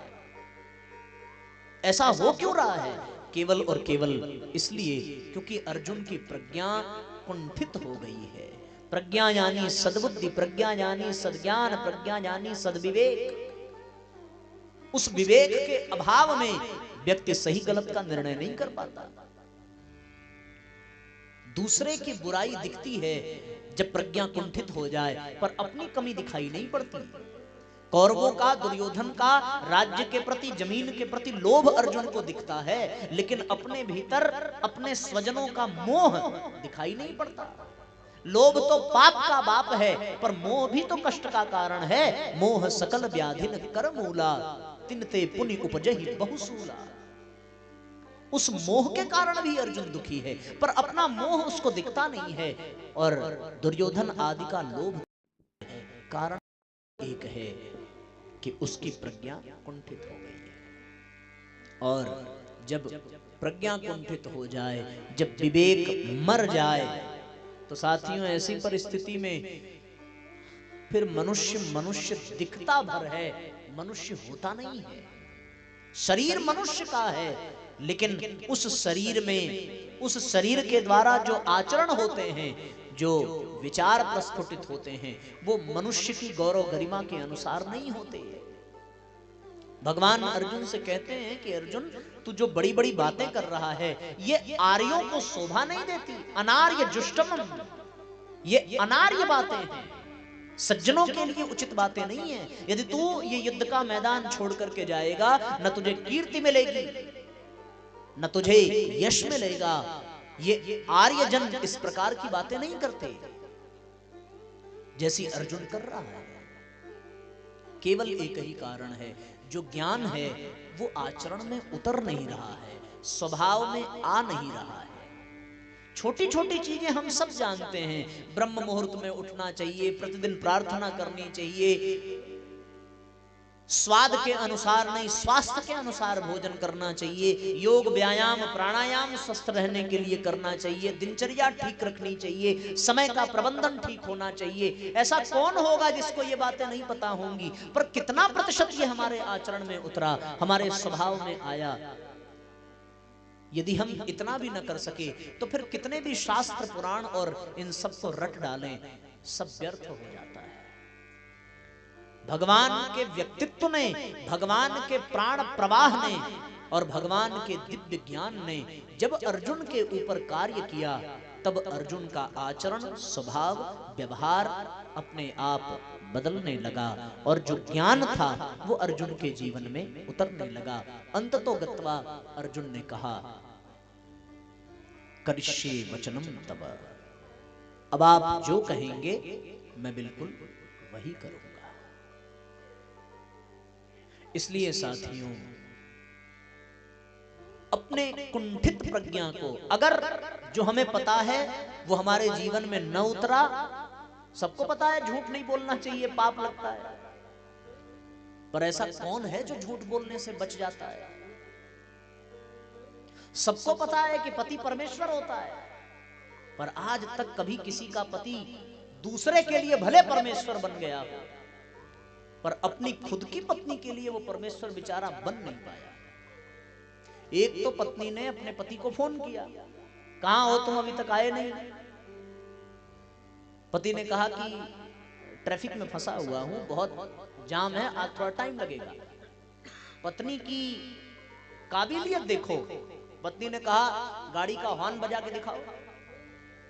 ऐसा हो क्यों रहा है? केवल और केवल इसलिए क्योंकि अर्जुन की प्रज्ञा कुंठित हो गई है। प्रज्ञा यानी सद्बुद्धि, प्रज्ञा यानी सद्ज्ञान, प्रज्ञा यानी सद्विवेक। उस विवेक के अभाव में व्यक्ति सही गलत का निर्णय नहीं कर पाता। दूसरे की बुराई दिखती है जब प्रज्ञा कुंठित हो जाए, पर अपनी कमी दिखाई नहीं पड़ती। कौरवों का, दुर्योधन का राज्य के प्रति, जमीन के प्रति लोभ अर्जुन को दिखता है, लेकिन अपने भीतर अपने स्वजनों का मोह दिखाई नहीं पड़ता। लोभ तो पाप का बाप है, पर मोह भी तो कष्ट का कारण है। मोह सकल व्याधिन कर मूला, तिनते पुनि उपजहि बहुसूला। उस मोह के कारण भी अर्जुन दुखी है, पर अपना मोह उसको दिखता नहीं है। और दुर्योधन आदि का लोभ कारण एक है कि उसकी प्रज्ञा कुंठित हो गई है। और जब प्रज्ञा कुंठित हो जाए, जब विवेक मर जाए, तो साथियों ऐसी परिस्थिति में फिर मनुष्य दिखता भर है, मनुष्य होता नहीं है। शरीर मनुष्य का है, लेकिन उस शरीर में, उस शरीर के द्वारा जो आचरण होते हैं, जो विचार प्रस्फुटित होते हैं, वो मनुष्य की गौरव गरिमा के अनुसार नहीं होते। भगवान अर्जुन से कहते हैं कि अर्जुन, तू जो बड़ी बड़ी बातें कर रहा है, ये आर्यों को शोभा नहीं देती। अनार्य जुष्टम, ये अनार्य बातें हैं, सज्जनों के लिए उचित बातें नहीं है। यदि तू ये युद्ध का मैदान छोड़ करके जाएगा, न तुझे कीर्ति मिलेगी, न तुझे यश मिलेगा। ये आर्य जन इस प्रकार की बातें नहीं करते जैसी अर्जुन कर रहा है। केवल एक ही कारण है, जो ज्ञान है वो आचरण में उतर नहीं रहा है, स्वभाव में आ नहीं रहा है। छोटी छोटी चीजें हम सब जानते हैं। ब्रह्म मुहूर्त में उठना चाहिए, प्रतिदिन प्रार्थना करनी चाहिए, स्वाद के अनुसार नहीं स्वास्थ्य के अनुसार भोजन करना चाहिए, योग व्यायाम प्राणायाम स्वस्थ रहने के लिए करना चाहिए, दिनचर्या ठीक रखनी चाहिए, समय का प्रबंधन ठीक होना चाहिए। ऐसा कौन होगा जिसको ये बातें नहीं पता होंगी? पर कितना प्रतिशत ये हमारे आचरण में उतरा, हमारे स्वभाव में आया? यदि हम इतना भी न कर सके तो फिर कितने भी शास्त्र पुराण और इन सबको रट डालें, सब व्यर्थ हो जाता है। भगवान के व्यक्तित्व ने, भगवान के प्राण प्रवाह ने और भगवान के दिव्य ज्ञान ने जब अर्जुन के ऊपर कार्य किया, तब अर्जुन का आचरण, स्वभाव, व्यवहार अपने आप बदलने लगा और जो ज्ञान था वो अर्जुन के जीवन में उतरने लगा। अंततो गत्वा अर्जुन ने कहा, करिष्ये वचनम तव, अब आप जो कहेंगे मैं बिल्कुल वही करूंगा। इसलिए साथियों, अपने कुंठित प्रज्ञा को, अगर जो हमें पता है वो हमारे जीवन में न उतरा, सबको पता है झूठ नहीं बोलना चाहिए, पाप लगता है, पर ऐसा कौन है जो झूठ बोलने से बच जाता है? सबको पता है कि पति परमेश्वर होता है, पर आज तक कभी किसी का पति दूसरे के लिए भले परमेश्वर बन गया हो, पर अपनी खुद की पत्नी के लिए वो परमेश्वर बेचारा बन नहीं पाया। एक तो पत्नी ने अपने पति को फोन किया, कहां हो तुम, अभी तक आए नहीं। पति ने कहा कि ट्रैफिक में फंसा हुआ हूं, बहुत जाम है, आज थोड़ा टाइम लगेगा। पत्नी की काबिलियत देखो। पत्नी ने कहा गाड़ी का हॉर्न बजा के दिखाओ,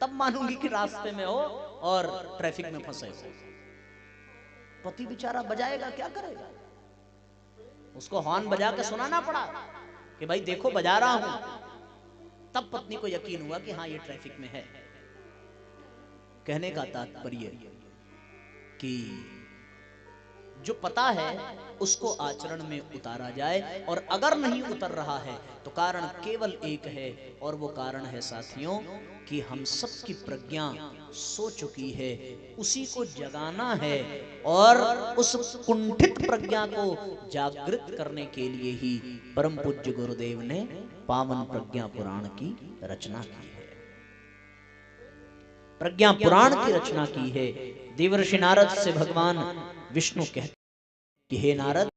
तब मानूंगी कि रास्ते में हो और ट्रैफिक में फंसे हो। पति बेचारा बजाएगा, क्या करेगा? उसको हॉर्न बजा के सुनाना पड़ा कि भाई देखो बजा रहा हूं। तब पत्नी को यकीन हुआ कि हाँ ये ट्रैफिक में है। कहने का तात्पर्य कि जो पता है उसको आचरण में उतारा जाए, और अगर नहीं उतर रहा है तो कारण केवल एक है, और वो कारण है साथियों कि हम सब की प्रज्ञा सो चुकी है, उसी को जगाना है। और उस कुंठित प्रज्ञा को जागृत करने के लिए ही परम पूज्य गुरुदेव ने पावन प्रज्ञा पुराण की रचना की है। प्रज्ञा पुराण की रचना की है। देवर्षि नारद से भगवान विष्णु कहते कि हे नारद,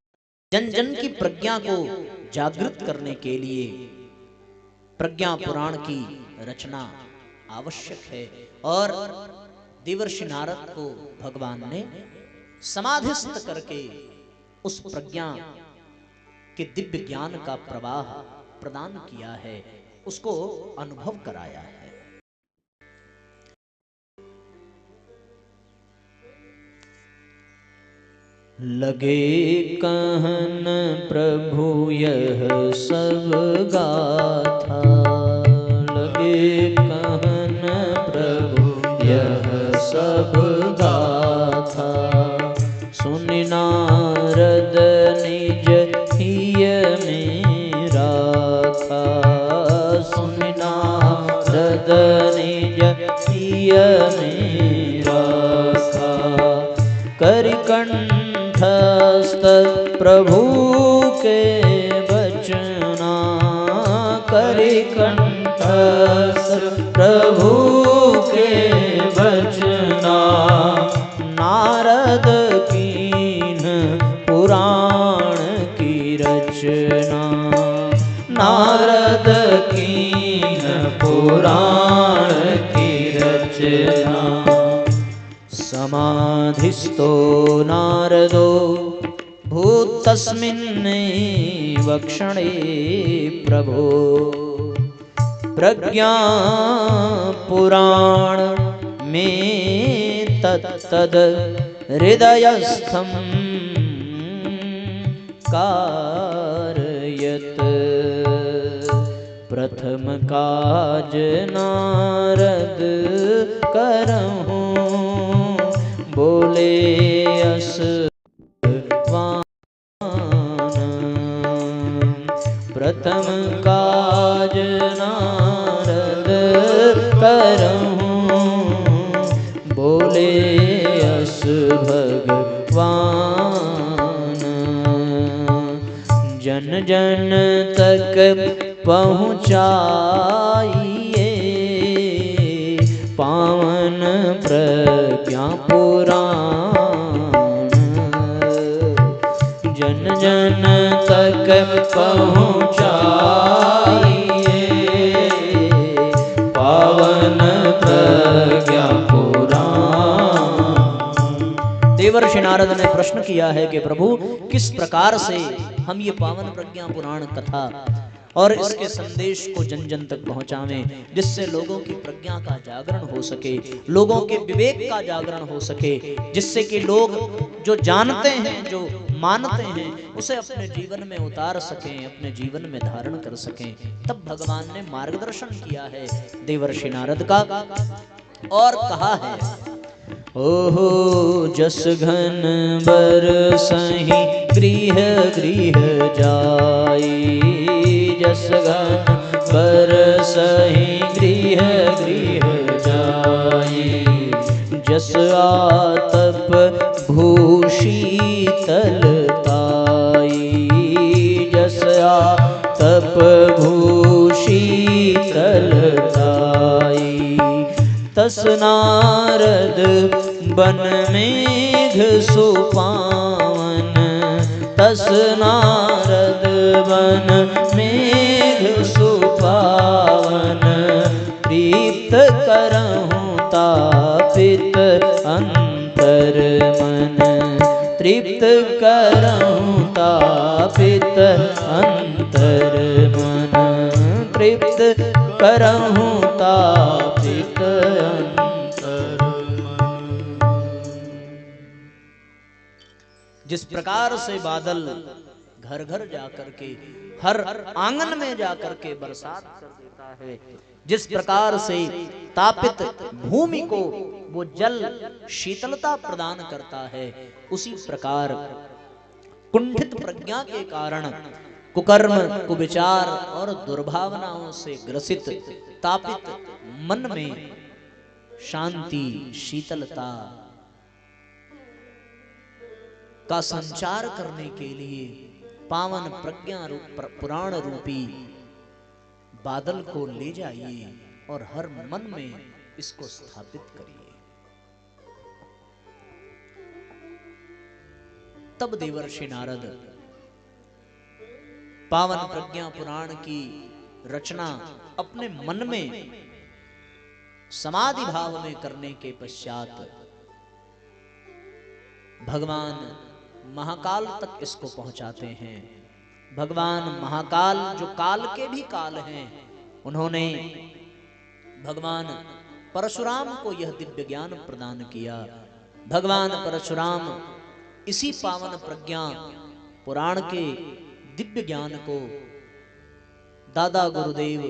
जन जन की प्रज्ञा को जागृत करने के लिए प्रज्ञा पुराण की रचना आवश्यक है। और देवर्षि नारद को भगवान ने समाधिस्थ करके उस प्रज्ञा के दिव्य ज्ञान का प्रवाह प्रदान किया है, उसको अनुभव कराया है। लगे कहन प्रभु यह सब गाथा, लगे कहन प्रभु यह सब गाथा। सुनि नारद निज हिय में राखा, सुनि नारद निज हिय में राखा। करिकंठ प्रभु के बचना, करिकंठ प्रभु के बचना। नारद कीन पुराण की रचना, नारद कीन पुराण की रचना। समाधिस्थो नारदो भूतस्मिन्नेव क्षणे प्रभो। प्रज्ञा पुराण में तत्तद हृदयस्थं कारयत। प्रथम काज नारद करहु, बोले अस प्रथम काज नारद करहु, बोले अस भगवान। जन जन तक पहुँचाइए पावन प्रज्ञा पुराण। जन जन तक पहुँचाइए पावन प्रज्ञा पुराण। देवर्षि नारद ने प्रश्न किया है कि प्रभु, किस प्रकार से हम ये पावन प्रज्ञा पुराण कथा और इसके संदेश को जन जन तक पहुंचावें, जिससे लोगों की प्रज्ञा का जागरण हो सके, लोगों के विवेक का जागरण हो सके, जिससे कि लोग जो जानते हैं, जो मानते हैं, उसे अपने जीवन में उतार सकें, अपने जीवन में धारण कर सकें। तब भगवान ने मार्गदर्शन किया है देवर्षि नारद का, और कहा है ओहो जस घन बरसहि गृह गृह जाई। जस घन बरसहि गृह गृह जाई। जस आतप भूषीतलताई। जस आतप भूषीतलताई। तस नारद बन मेघ सुपावन। तस नारद बन मेघ सुपावन। प्रीत करहूँ तापित अंतर मन, तृप्त करऊं तापित अंतर मन, तृप्त करऊं तापित अंतर मन। जिस प्रकार से बादल घर घर जाकर के, हर आंगन में जाकर के बरसात कर देता है, जिस प्रकार से तापित भूमि को वो जल शीतलता प्रदान करता है, उसी प्रकार कुंठित प्रज्ञा के कारण कुकर्म, कुविचार और दुर्भावनाओं से ग्रसित तापित मन में शांति, शीतलता का संचार करने के लिए पावन प्रज्ञा पुराण रूपी बादल को ले जाइए और हर मन में इसको स्थापित करिए। तब देवर्षि नारद पावन प्रज्ञा पुराण की रचना अपने मन में समाधि भाव में करने के पश्चात भगवान महाकाल तक इसको पहुंचाते हैं। भगवान महाकाल जो काल के भी काल हैं, उन्होंने भगवान परशुराम को यह दिव्य ज्ञान प्रदान किया। भगवान परशुराम इसी पावन प्रज्ञा पुराण के दिव्य ज्ञान को दादा गुरुदेव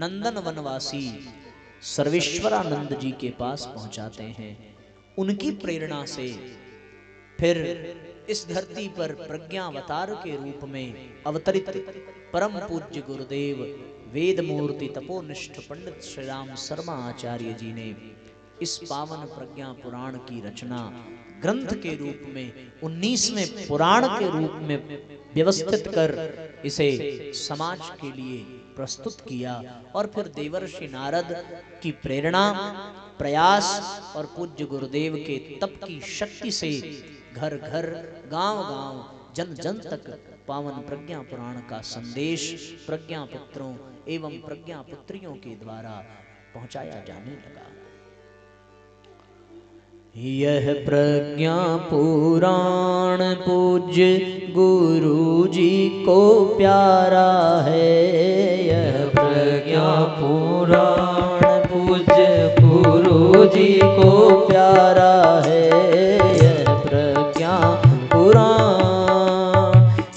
नंदन वनवासी सर्वेश्वरानंद जी के पास पहुंचाते हैं। उनकी प्रेरणा से फिर इस धरती पर प्रज्ञावतार के रूप में अवतरित परम पूज्य गुरुदेव वेद मूर्ति तपोनिष्ठ पंडित श्री राम शर्मा आचार्य जी ने इस पावन प्रज्ञा पुराण की रचना ग्रंथ के रूप में 19वें पुराण के रूप में व्यवस्थित कर इसे समाज के लिए प्रस्तुत किया। और फिर देवर्षि नारद की प्रेरणा, प्रयास और पूज्य गुरुदेव के तप की शक्ति से घर घर, गांव गांव, जन जन तक पावन प्रज्ञा पुराण का संदेश प्रज्ञा पुत्रों एवं प्रज्ञा पुत्रियों के द्वारा पहुंचाया जाने लगा। यह प्रज्ञा पुराण पूज्य गुरु जी को प्यारा है। यह प्रज्ञा पुराण पूज्य गुरु जी को प्यारा है।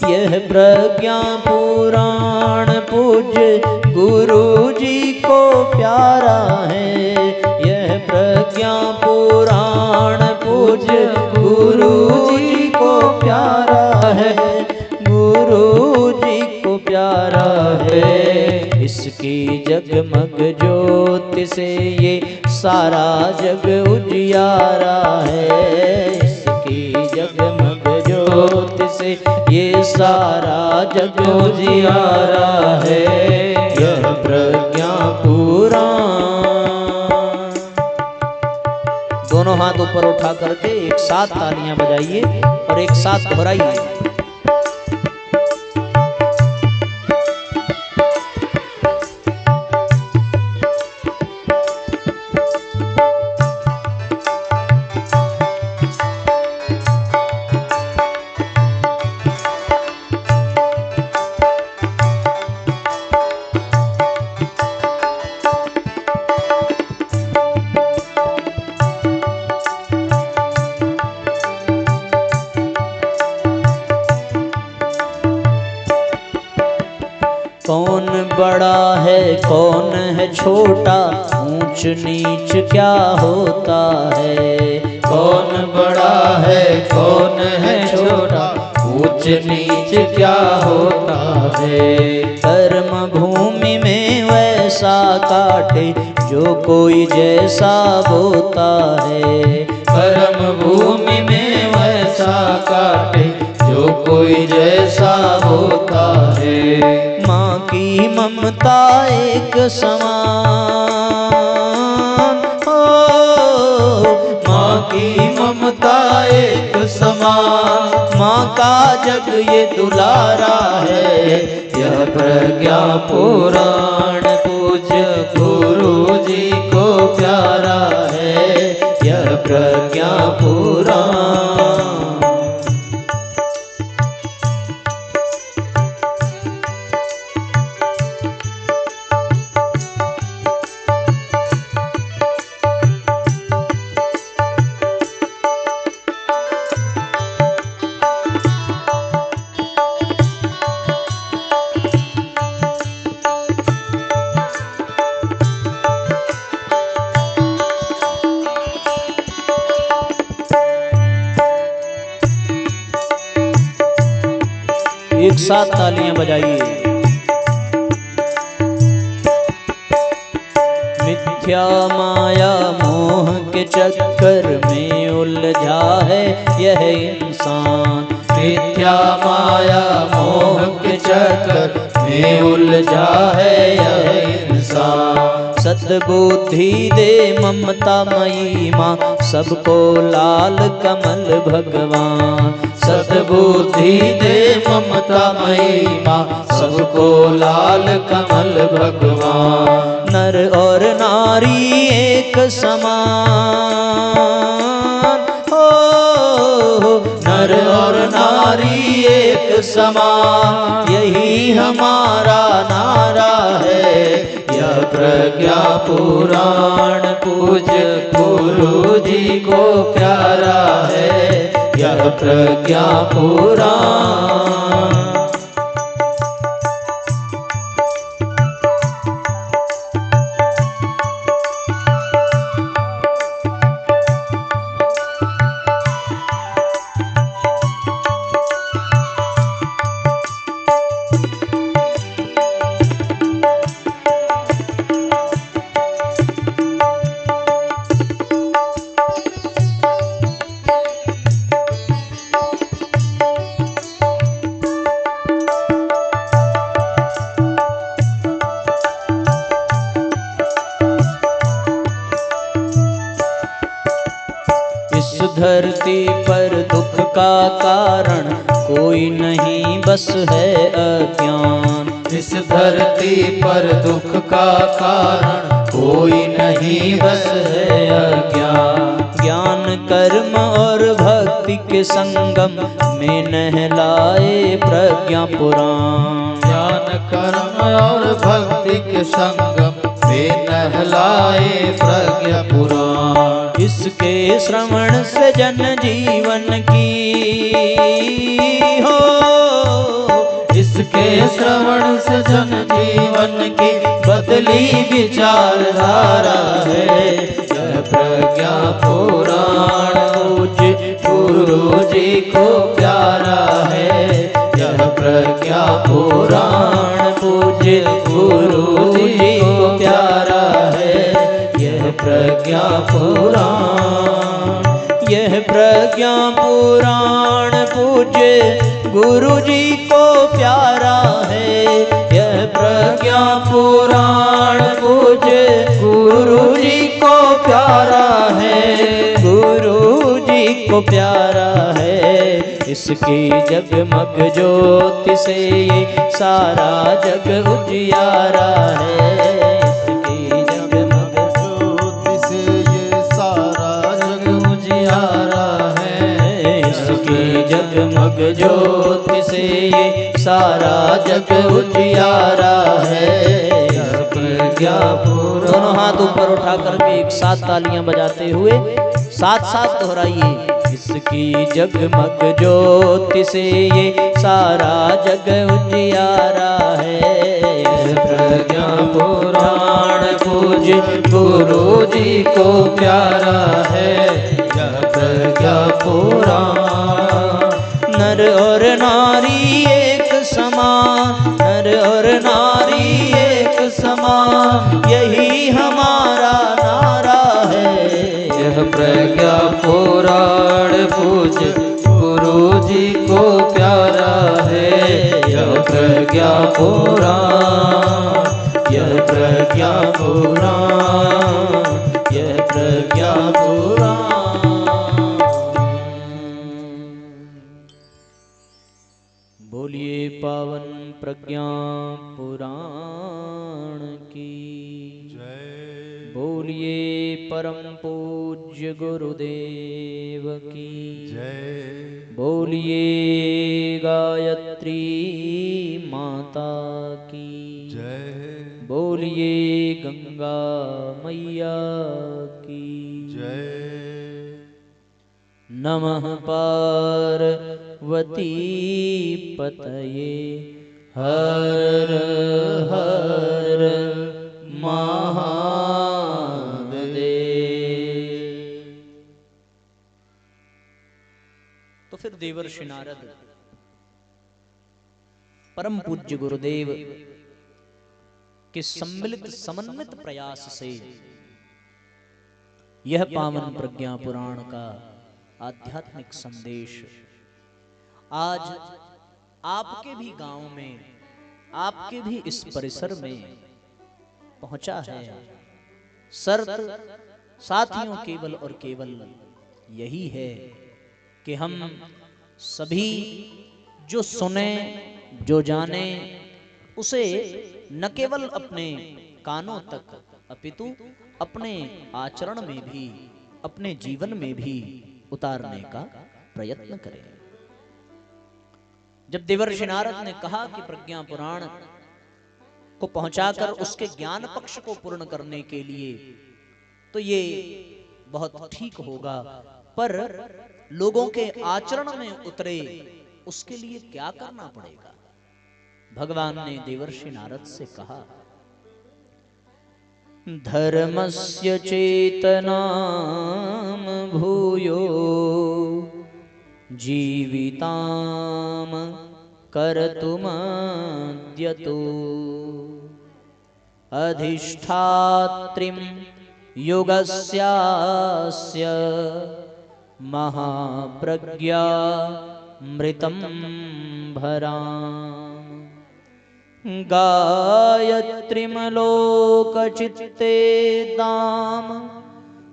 यह प्रज्ञा पुराण पूज्य गुरु जी को प्यारा है। यह प्रज्ञा पुराण पूज्य गुरु जी को प्यारा है। गुरु जी को प्यारा है। इसकी जगमग ज्योति से ये सारा जग उजियारा है। इसकी जगमग ज्योति से ये सारा जग उजियारा है। यह प्रज्ञा पुराण। दोनों हाथ ऊपर उठा करके एक साथ तालियां बजाइए और एक साथ दोहराइए। कौन बड़ा है कौन है छोटा, ऊंच नीच क्या होता है। कौन बड़ा है कौन है छोटा, ऊंच नीच क्या होता है। कर्म भूमि में वैसा काटे जो कोई जैसा बोता है। कर्म भूमि में वैसा काटे जो कोई जैसा होता है। माँ की ममता एक समान हो। माँ की ममता एक समान। माँ का जग ये दुलारा है। यह प्रज्ञा पुराण पूज्य गुरु जी को प्यारा है। यह प्रज्ञा पुराण। एक साथ तालियां बजाइए। मिथ्या माया मोह के चक्कर में उलझा है यह इंसान। मिथ्या माया मोह के चक्कर में उलझा है यह इंसान। सद्बुद्धि दे ममता मई माँ सबको लाल कमल भगवान। सद्बुद्धि दे ममता मई माँ सबको लाल कमल भगवान। नर और नारी एक समान हो, नर और नारी एक समान, यही हमारा नारा है। यह प्रज्ञा पुराण पूज्य गुरु जी को प्यारा है। यह प्रज्ञा पुराण। धरती पर दुख का कारण कोई नहीं बस है अज्ञान। इस धरती पर दुख का कारण कोई नहीं बस है अज्ञान। ज्ञान कर्म और भक्ति के संगम में नहलाए प्रज्ञा पुराण। ज्ञान कर्म और भक्ति के संगम में नहलाए प्रज्ञा पुराण। इसके श्रवण से जन जीवन की हो, इसके श्रवण से जन जीवन की बदली विचारधारा है। यह प्रज्ञा पुराण पूज्य गुरु जी को प्यारा है। यह प्रज्ञा पुराण पूज्य गुरु जी को प्यारा है। यह प्रज्ञा पुराण। यह प्रज्ञा पुराण पूज्य गुरु जी को प्यारा है। यह प्रज्ञा पुराण पूज्य गुरु जी को प्यारा है। गुरु जी को प्यारा है। इसकी जगमग ज्योति से ये सारा जग उजियारा है। इसकी जगमग ज्योति से ये सारा जग उजियारा है। इसकी जगमग ज्योति से ये सारा जग उजियारा है। प्रज्ञा पुराण। दोनों हाथ ऊपर उठा करके एक साथ तालियां बजाते हुए साथ साथ दोहराइए। इसकी जगमग ज्योति से ये सारा जग उजियारा है। प्रज्ञा पुराण पूज्य गुरु जी को प्यारा है। यह प्रज्ञा पुराण। नर और नारी एक समान, नर और नारी एक समान, यही हमारा नारा है। यह प्रज्ञा पुराण पूज्य गुरु जी को प्यारा है। यह प्रज्ञा पुराण। यह प्रज्ञा पुराण। यह प्रज्ञा पुराण। बोलिए पावन प्रज्ञा पुराण की जय। बोलिए परम पूज्य गुरुदेव की जय। बोलिए गायत्री माता की जय। बोलिए गंगा मैया की जय। नमः पार्वती पतये हर हर महादेव। तो फिर देवर्षि नारद परम पूज्य गुरुदेव के सम्मिलित समन्वित प्रयास से यह पावन प्रज्ञा पुराण का आध्यात्मिक संदेश आज आपके भी गांव में, आपके भी इस परिसर में पहुंचा है। शर्त साथियों केवल और केवल यही है कि हम सभी जो सुने, जो जाने, उसे न केवल अपने कानों तक अपितु अपने आचरण में भी, अपने जीवन में भी उतारने का प्रयत्न करें। जब देवर्षि नारद ने कहा कि प्रज्ञा पुराण को पहुंचाकर उसके ज्ञान पक्ष को पूर्ण करने के लिए, तो ये बहुत ठीक होगा, पर लोगों के आचरण में उतरे उसके लिए क्या करना पड़ेगा। भगवान ने देवर्षि नारद से कहा, धर्मस्य चेतनाम भूयो जीविताम कर्तुमद्यतो अधिष्ठात्रिं युगस्यास्य महाप्रज्ञा मृतं भराम् गायत्रीमलोकचित्ते दाम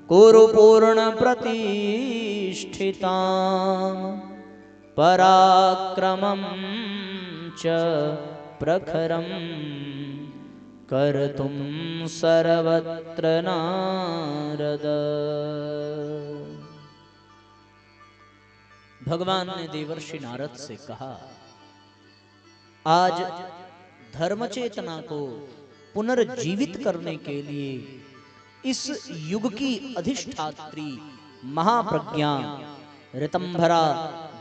कुरु पूर्ण प्रतिष्ठितां पराक्रमं च प्रखरं कर्तुं सर्वत्र नारद। भगवान ने देवर्षि नारद से कहा, आज धर्म चेतना को पुनर्जीवित करने के लिए इस युग की अधिष्ठात्री महाप्रज्ञा ऋतंभरा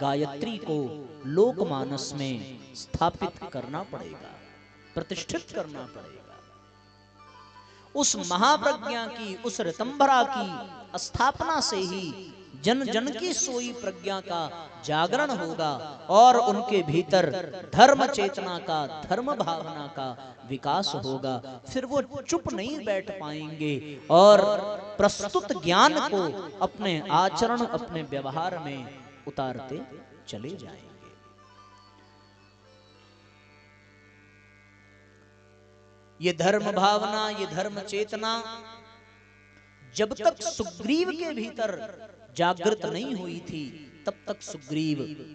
गायत्री को लोकमानस में स्थापित करना पड़ेगा, प्रतिष्ठित करना पड़ेगा। उस महाप्रज्ञा की, उस ऋतंभरा की स्थापना से ही जन जन की सोई प्रज्ञा का जागरण होगा और उनके भीतर धर्म चेतना का, धर्म भावना का विकास होगा। फिर वो चुप नहीं बैठ पाएंगे और प्रस्तुत ज्ञान को अपने आचरण, अपने व्यवहार में उतारते चले जाएंगे। ये धर्म भावना, ये धर्म चेतना जब तक सुग्रीव के भीतर जागृत नहीं हुई थी, तब तक सुग्रीव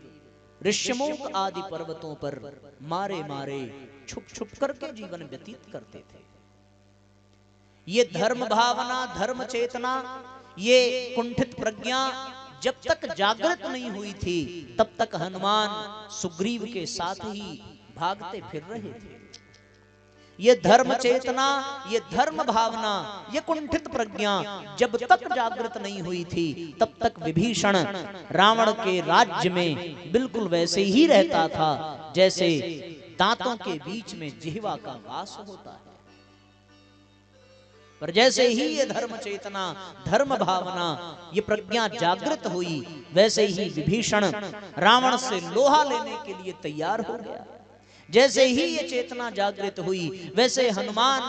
ऋष्यमुख आदि पर्वतों पर मारे मारे छुप छुप करके जीवन व्यतीत करते थे। ये धर्म भावना, धर्म चेतना, ये कुंठित प्रज्ञा जब तक जागृत नहीं हुई थी, तब तक हनुमान सुग्रीव के साथ ही भागते फिर रहे थे। ये धर्म चेतना, ये धर्म भावना, ये कुंठित प्रज्ञा जब तक जागृत नहीं हुई थी, तब तक विभीषण रावण के राज्य में बिल्कुल वैसे ही रहता था जैसे दांतों के बीच में जिह्वा का वास होता है। पर जैसे ही ये धर्म चेतना, धर्म भावना, ये प्रज्ञा जागृत हुई, वैसे ही विभीषण रावण से लोहा लेने के लिए तैयार हो गया। जैसे ही ये चेतना जागृत हुई, वैसे हनुमान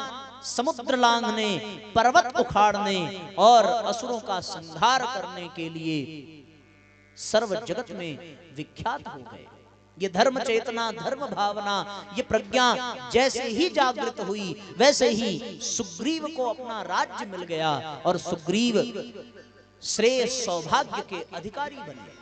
समुद्र लांघने, पर्वत उखाड़ने और असुरों का संहार करने के लिए सर्व जगत में विख्यात हो गए। ये धर्म चेतना, धर्म भावना, ये प्रज्ञा जैसे ही जागृत हुई, वैसे ही सुग्रीव को अपना राज्य मिल गया और सुग्रीव श्रेय सौभाग्य के अधिकारी बने।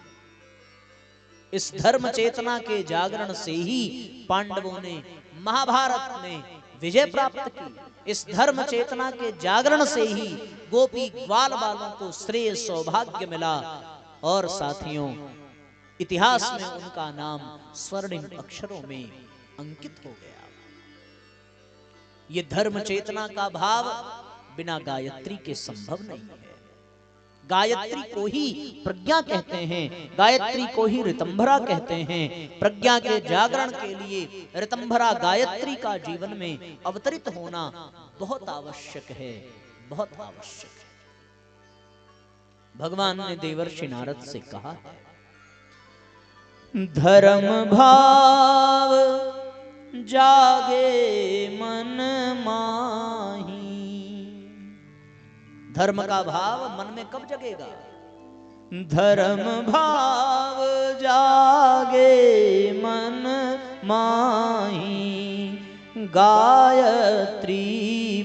इस धर्म चेतना के जागरण से ही पांडवों ने महाभारत में विजय प्राप्त की। इस धर्म चेतना के जागरण से ही गोपी ग्वाल बालों को श्रेय सौभाग्य मिला और साथियों इतिहास में उनका नाम स्वर्णिम अक्षरों में अंकित हो गया। ये धर्म चेतना का भाव बिना गायत्री के संभव नहीं है। गायत्री को ही प्रज्ञा कहते हैं, गायत्री को ही ऋतंभरा कहते हैं। प्रज्ञा के जागरण के लिए ऋतंभरा गायत्री का जीवन में अवतरित होना बहुत आवश्यक है, बहुत आवश्यक है। भगवान ने देवर्षि नारद से कहा, धर्म भाव जागे मन माही। धर्म का भाव मन में कब जगेगा? धर्म भाव जागे मन माही, गायत्री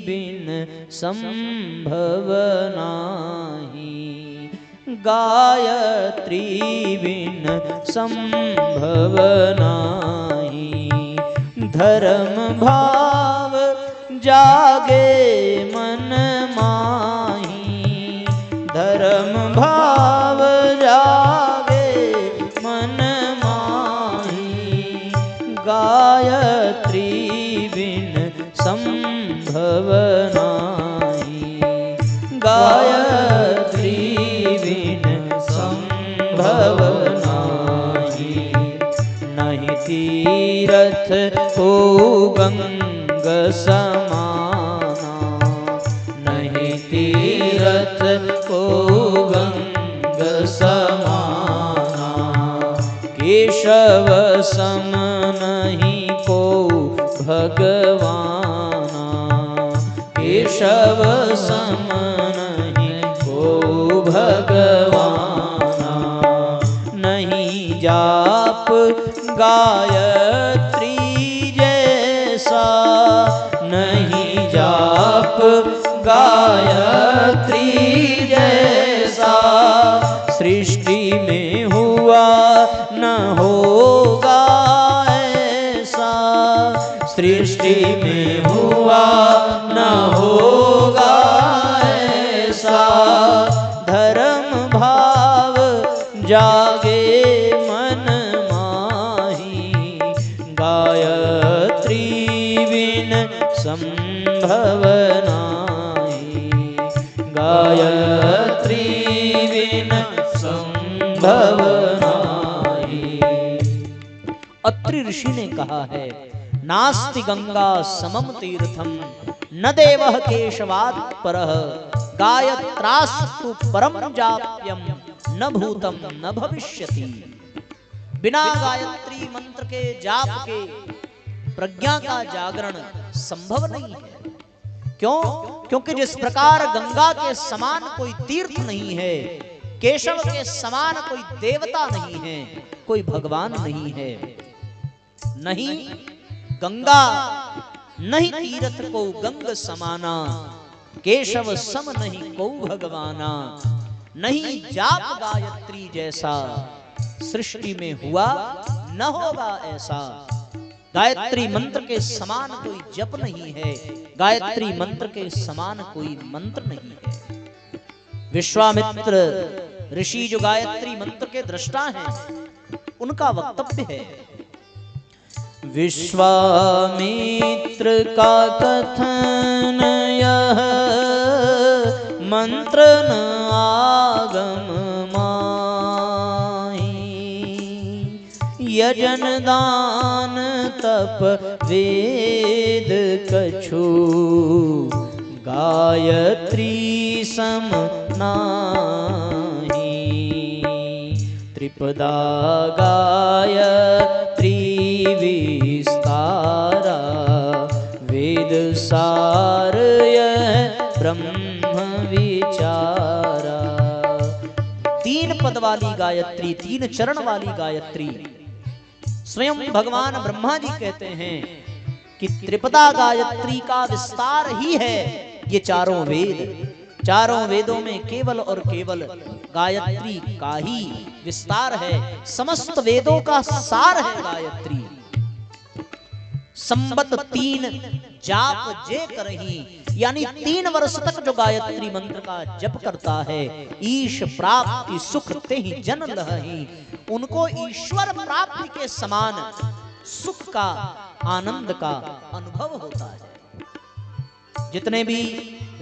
बिन संभव नाही। गायत्री बिन संभव नाही। धर्म भाव जागे मन माही। धर्म भाव जागे मन माही। गायत्री बिन संभव नाही। गायत्री बिन संभव नाही। नहीं तीरथ को गंग समाना। नहीं तीरथ को गंग समाना। केशव सम नहीं को भगवाना। केशव सम नहीं को भगवाना। नहीं जाप गायत्री जैसा। नहीं जाप गायत्री जैसा। सृष्टि में हुआ न होगा ऐसा। सृष्टि में हुआ न होगा ऐसा। धर्म भाव जागे मन माही। गायत्री बिन संभव नाही। गायत्री बिन संभव नाही। अत्रि ऋषि ने कहा है, नास्ति गंगा समम तीर्थम न देवः केशवात् परः। गायत्रास्तु परम जाप्यम न भूतम न भविष्यति। बिना गायत्री मंत्र के जाप के प्रज्ञा का जागरण संभव नहीं है। क्यों? क्योंकि जिस प्रकार गंगा के समान कोई तीर्थ नहीं है, केशव के समान कोई देवता नहीं है, कोई भगवान नहीं है। नहीं गंगा नहीं तीर्थ को गंग समाना। केशव सम नहीं को भगवाना। नहीं जाप गायत्री जैसा। सृष्टि में हुआ न होगा ऐसा। गायत्री मंत्र के समान कोई जप नहीं है। गायत्री मंत्र के समान कोई मंत्र नहीं है। विश्वामित्र ऋषि जो गायत्री मंत्र के दृष्टा हैं, उनका वक्तव्य है, विश्वामित्र का कथन यह मंत्र न आगम माही। यजन दान तप वेद कछु। गायत्री सम नाही। त्रिपदा गायत्री विस्तारा। वेद सार यह ब्रह्म विचारा। तीन पद वाली गायत्री, तीन चरण वाली गायत्री। स्वयं भगवान ब्रह्मा जी कहते हैं कि त्रिपदा गायत्री का विस्तार ही है ये चारों वेद। चारों वेदों में केवल और केवल गायत्री का ही विस्तार है। समस्त वेदों का सार है गायत्री। संबत 3 जाप जे करही, यानी 3 वर्ष तक जो गायत्री मंत्र का जप करता है, ईश प्राप्ति सुख ते ही जन लहही, उनको ईश्वर प्राप्ति के समान सुख का, आनंद का अनुभव होता है। जितने भी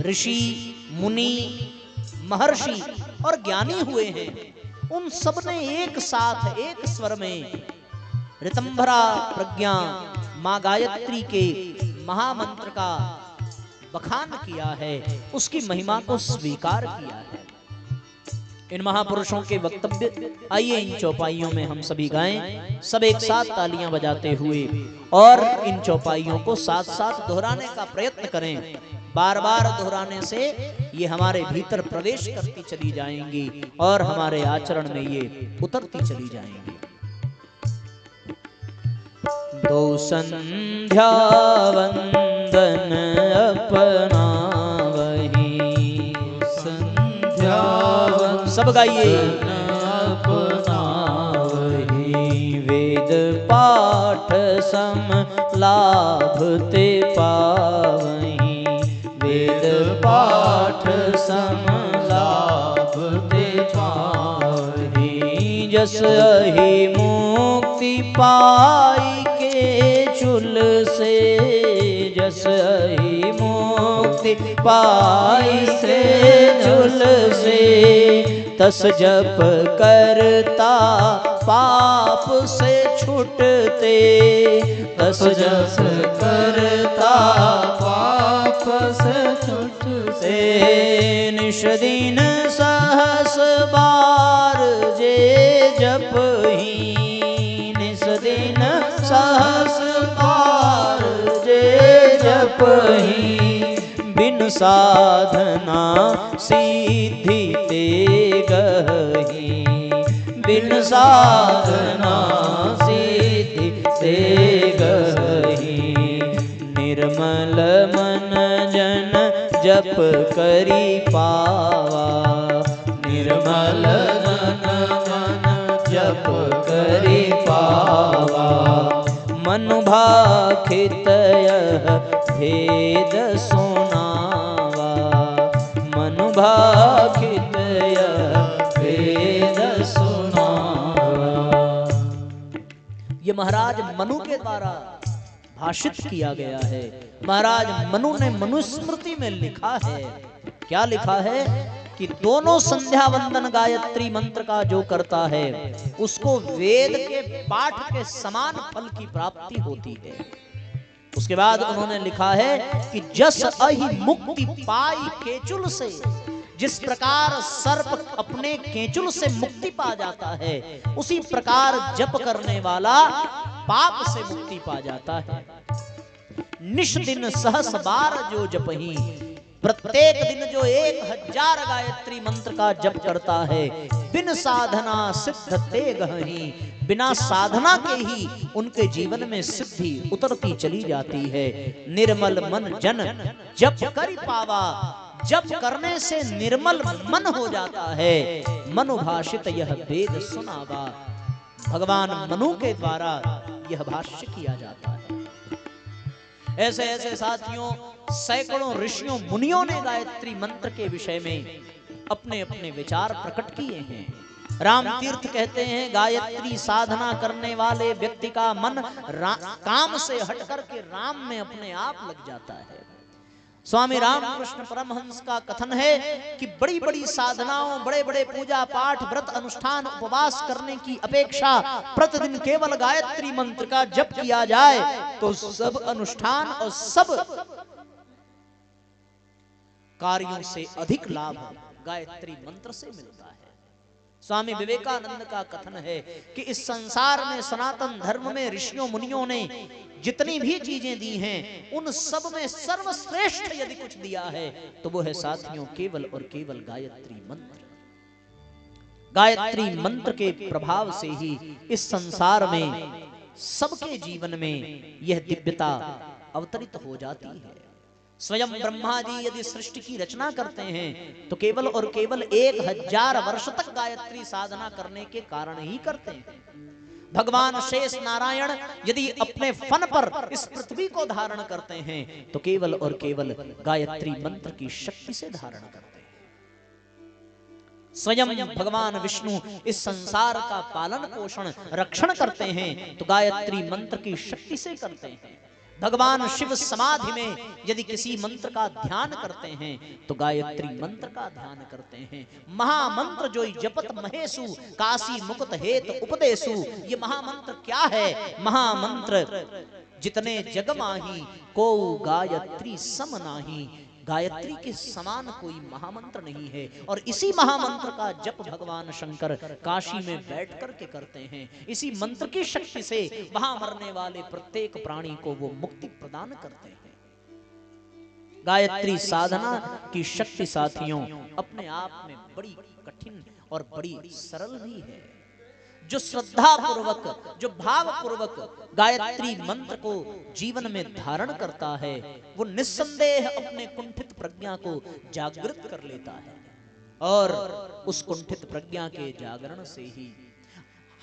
ऋषि, मुनि, महर्षि और ज्ञानी हुए हैं, उन सब ने एक साथ एक स्वर में ऋतंभरा प्रज्ञा मां गायत्री के महामंत्र का बखान किया है, उसकी महिमा को स्वीकार किया है। इन महापुरुषों के वक्तव्य आइए इन चौपाइयों में हम सभी गाएं, सब एक साथ तालियां बजाते हुए, और इन चौपाइयों को साथ साथ दोहराने का प्रयत्न करें। बार बार दोहराने से ये हमारे भीतर प्रवेश करती चली जाएंगी और हमारे आचरण में ये उतरती चली जाएंगी। दो संध्या वंदन अपना वही, संध्या सब गाइए, अपना वही, वेद पाठ सम लाभ ते पावही, वेद पाठ सम लाभ ते पावही, जस अहि मुक्ति पाई के चुल से, जस अहि मुक्ति पाई से चुल से, तस जप करता पाप से छूटते, तस जप करता पाप से छूटते, निश दिन सहस बार जे जपही, निश दिन सहस बार जे जपही, बिन साधना सिद्धि ते गही, बिन साधना सिद्धि ते गही, निर्मल मन जन जप करी पावा, निर्मल मन जप करी पावा, मनु भाखित यह भेद सुनावा, मनु भाखित यह भेद सुनावा। ये महाराज मनु के द्वारा भाषित किया गया है। महाराज मनु ने मनुस्मृति में लिखा है, क्या लिखा है कि दोनों संध्या वंदन गायत्री मंत्र का जो करता है उसको वेद के पाठ के समान फल की प्राप्ति होती है। उसके बाद उन्होंने लिखा है कि जस अहि मुक्ति पाई केचुल से, जिस प्रकार सर्प अपने केचुल से मुक्ति पा जाता है, उसी प्रकार जप करने वाला पाप से मुक्ति पा जाता है। निश दिन सहस बार जो जपही, प्रत्येक दिन जो 1000 गायत्री मंत्र का जप करता है, बिन साधना सिद्ध ते गहही, बिना साधना के ही उनके जीवन में सिद्धि उतरती चली जाती है। निर्मल मन जन जप करि पावा, जप करने से निर्मल मन हो जाता है। मनु भाषित यह वेद सुनावा, भगवान मनु के द्वारा यह भाष्य किया जाता है। ऐसे ऐसे साथियों सैकड़ों ऋषियों मुनियों ने गायत्री मंत्र के विषय में अपने अपने विचार प्रकट किए हैं। राम तीर्थ कहते हैं गायत्री साधना करने वाले व्यक्ति का मन काम से हट करके राम में अपने आप लग जाता है। स्वामी रामकृष्ण परमहंस का कथन है कि बड़ी बड़ी साधनाओं, बड़े बड़े पूजा पाठ, व्रत अनुष्ठान, उपवास करने की अपेक्षा प्रतिदिन केवल गायत्री मंत्र का जप किया जाए तो सब अनुष्ठान और सब कार्यों से अधिक लाभ गायत्री मंत्र से मिलता है। स्वामी विवेकानंद का कथन है कि इस संसार में सनातन धर्म में ऋषियों मुनियों ने जितनी भी चीजें दी हैं, उन सब में सर्वश्रेष्ठ यदि कुछ दिया है तो वो है साथियों केवल और केवल गायत्री मंत्र। गायत्री मंत्र के प्रभाव से ही इस संसार में सबके जीवन में यह दिव्यता अवतरित हो जाती है। स्वयं ब्रह्मा जी यदि सृष्टि की रचना करते हैं तो केवल और केवल 1000 वर्ष तक गायत्री साधना करने के कारण ही करते हैं। भगवान शेष नारायण यदि अपने फन पर इस पृथ्वी को धारण करते हैं तो केवल और केवल गायत्री मंत्र की शक्ति से धारण करते हैं। स्वयं भगवान विष्णु इस संसार का पालन पोषण रक्षण करते हैं तो गायत्री मंत्र की शक्ति से करते हैं। भगवान शिव समाधि में यदि किसी मंत्र का ध्यान करते हैं तो गायत्री मंत्र का ध्यान करते हैं। महामंत्र जो जपत महेशु काशी मुक्त हेत उपदेशु, ये महामंत्र क्या है? महामंत्र जितने जग माही को गायत्री सम नाही, गायत्री के समान कोई महामंत्र नहीं है। और इसी महामंत्र का जप भगवान शंकर काशी में बैठ करके करते हैं। इसी मंत्र की शक्ति से वहां मरने वाले प्रत्येक प्राणी को वो मुक्ति प्रदान करते हैं। गायत्री साधना की शक्ति साथियों अपने आप में बड़ी कठिन और बड़ी सरल भी है। जो श्रद्धा पूर्वक, जो भाव पूर्वक गायत्री मंत्र को जीवन में धारण करता है वो निस्संदेह अपने कुंठित प्रज्ञा को जागृत कर लेता है। और उस कुंठित प्रज्ञा के जागरण से ही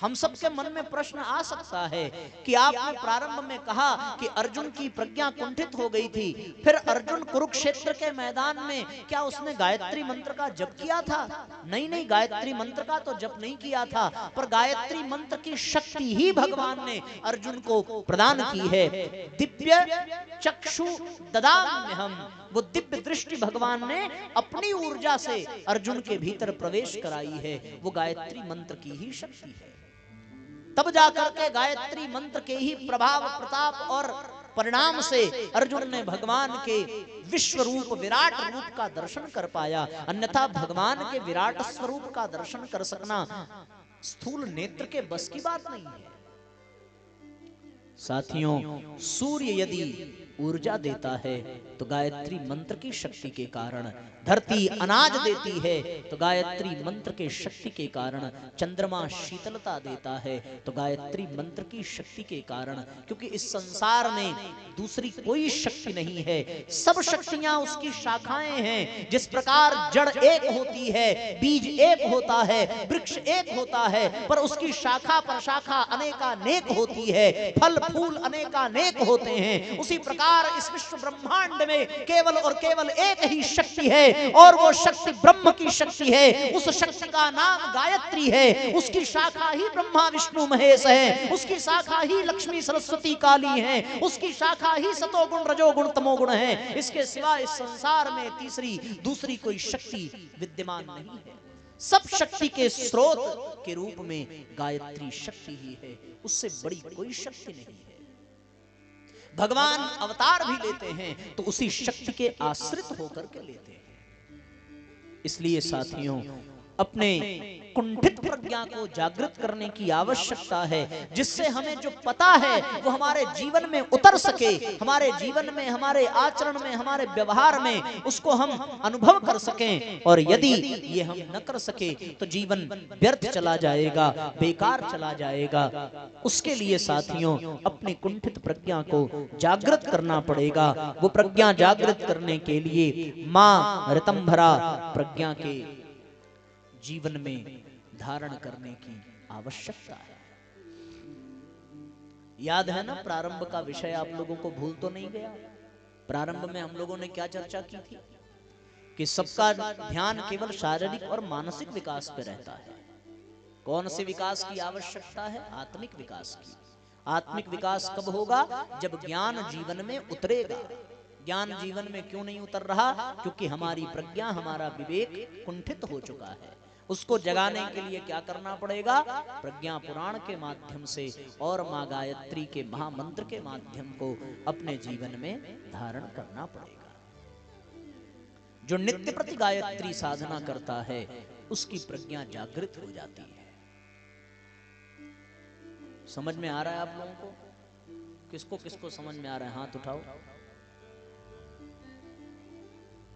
हम सबके मन में प्रश्न आ सकता है कि आपने प्रारंभ में कहा कि अर्जुन की प्रज्ञा कुंठित हो गई थी, फिर अर्जुन कुरुक्षेत्र के मैदान में क्या उसने गायत्री मंत्र का जप किया था? नहीं, गायत्री मंत्र का तो जप नहीं किया था, पर गायत्री मंत्र की शक्ति ही भगवान ने अर्जुन को प्रदान की है। दिव्य चक्षु ददाम्यहम्, वो दिव्य दृष्टि भगवान ने अपनी ऊर्जा से अर्जुन के भीतर प्रवेश कराई है। वो गायत्री मंत्र की ही शक्ति है। तब जाकर के गायत्री मंत्र के ही प्रभाव प्रताप और परिणाम से अर्जुन ने भगवान के विश्व रूप विराट रूप का दर्शन कर पाया। अन्यथा भगवान के विराट स्वरूप का दर्शन कर सकना स्थूल नेत्र के बस की बात नहीं है। साथियों, सूर्य यदि ऊर्जा देता है तो गायत्री मंत्र की शक्ति के कारण धरती अनाज देती है, तो गायत्री मंत्र के शक्ति के कारण चंद्रमा शीतलता देता है, तो गायत्री मंत्र की शक्ति के कारण, क्योंकि इस संसार में दूसरी कोई शक्ति नहीं है, सब शक्तियां उसकी शाखाएं हैं। जिस प्रकार जड़ एक होती है, बीज एक होता है, वृक्ष एक होता है, पर उसकी शाखा प्रशाखा अनेकानेक होती है, फल फूल अनेकानेक होते हैं, उसी प्रकार इस विश्व ब्रह्मांड में केवल और केवल एक ही शक्ति है और वो शक्ति ब्रह्म की शक्ति है। उस शक्ति का नाम गायत्री है। उसकी शाखा ही ब्रह्मा विष्णु महेश है, उसकी शाखा ही लक्ष्मी सरस्वती काली है, उसकी शाखा ही सतोगुण रजोगुण तमोगुण है। इसके सिवा इस संसार में तीसरी दूसरी कोई शक्ति विद्यमान नहीं है। सब शक्ति के स्रोत के रूप में गायत्री शक्ति ही है, उससे बड़ी कोई शक्ति नहीं है। भगवान अवतार भी लेते हैं तो उसी शक्ति के आश्रित होकर के लेते हैं। इसलिए साथियों, अपने कुंठित प्रज्ञा को जागृत करने की आवश्यकता है, जिससे हमें जो पता है वो हमारे जीवन में उतर सके, हमारे जीवन में, हमारे आचरण में, हमारे व्यवहार में उसको हम अनुभव कर सकें। और यदि ये हम न कर सके तो जीवन व्यर्थ चला जाएगा, बेकार चला जाएगा। उसके लिए साथियों अपनी कुंठित प्रज्ञा को जागृत करना पड़ेगा। वो प्रज्ञा जागृत करने के लिए मां ऋतंभरा प्रज्ञा के जीवन में धारण करने की आवश्यकता है। याद है ना प्रारंभ का विषय? आप लोगों को भूल तो नहीं गया? प्रारंभ में हम लोगों ने क्या चर्चा की थी कि सबका ध्यान केवल शारीरिक और मानसिक विकास पे रहता है। कौन से विकास की आवश्यकता है? आत्मिक विकास की। आत्मिक विकास कब होगा? जब ज्ञान जीवन में उतरेगा। ज्ञान जीवन में क्यों नहीं उतर रहा? क्योंकि हमारी प्रज्ञा, हमारा विवेक कुंठित हो चुका है। उसको जगाने के लिए क्या करना पड़ेगा? प्रज्ञा पुराण के माध्यम से और मां गायत्री के महामंत्र के माध्यम को अपने जीवन में धारण करना पड़ेगा। जो नित्य प्रति गायत्री साधना करता है उसकी प्रज्ञा जागृत हो जाती है। समझ में आ रहा है आप लोगों को? किसको किसको समझ में आ रहा है? हाथ उठाओ।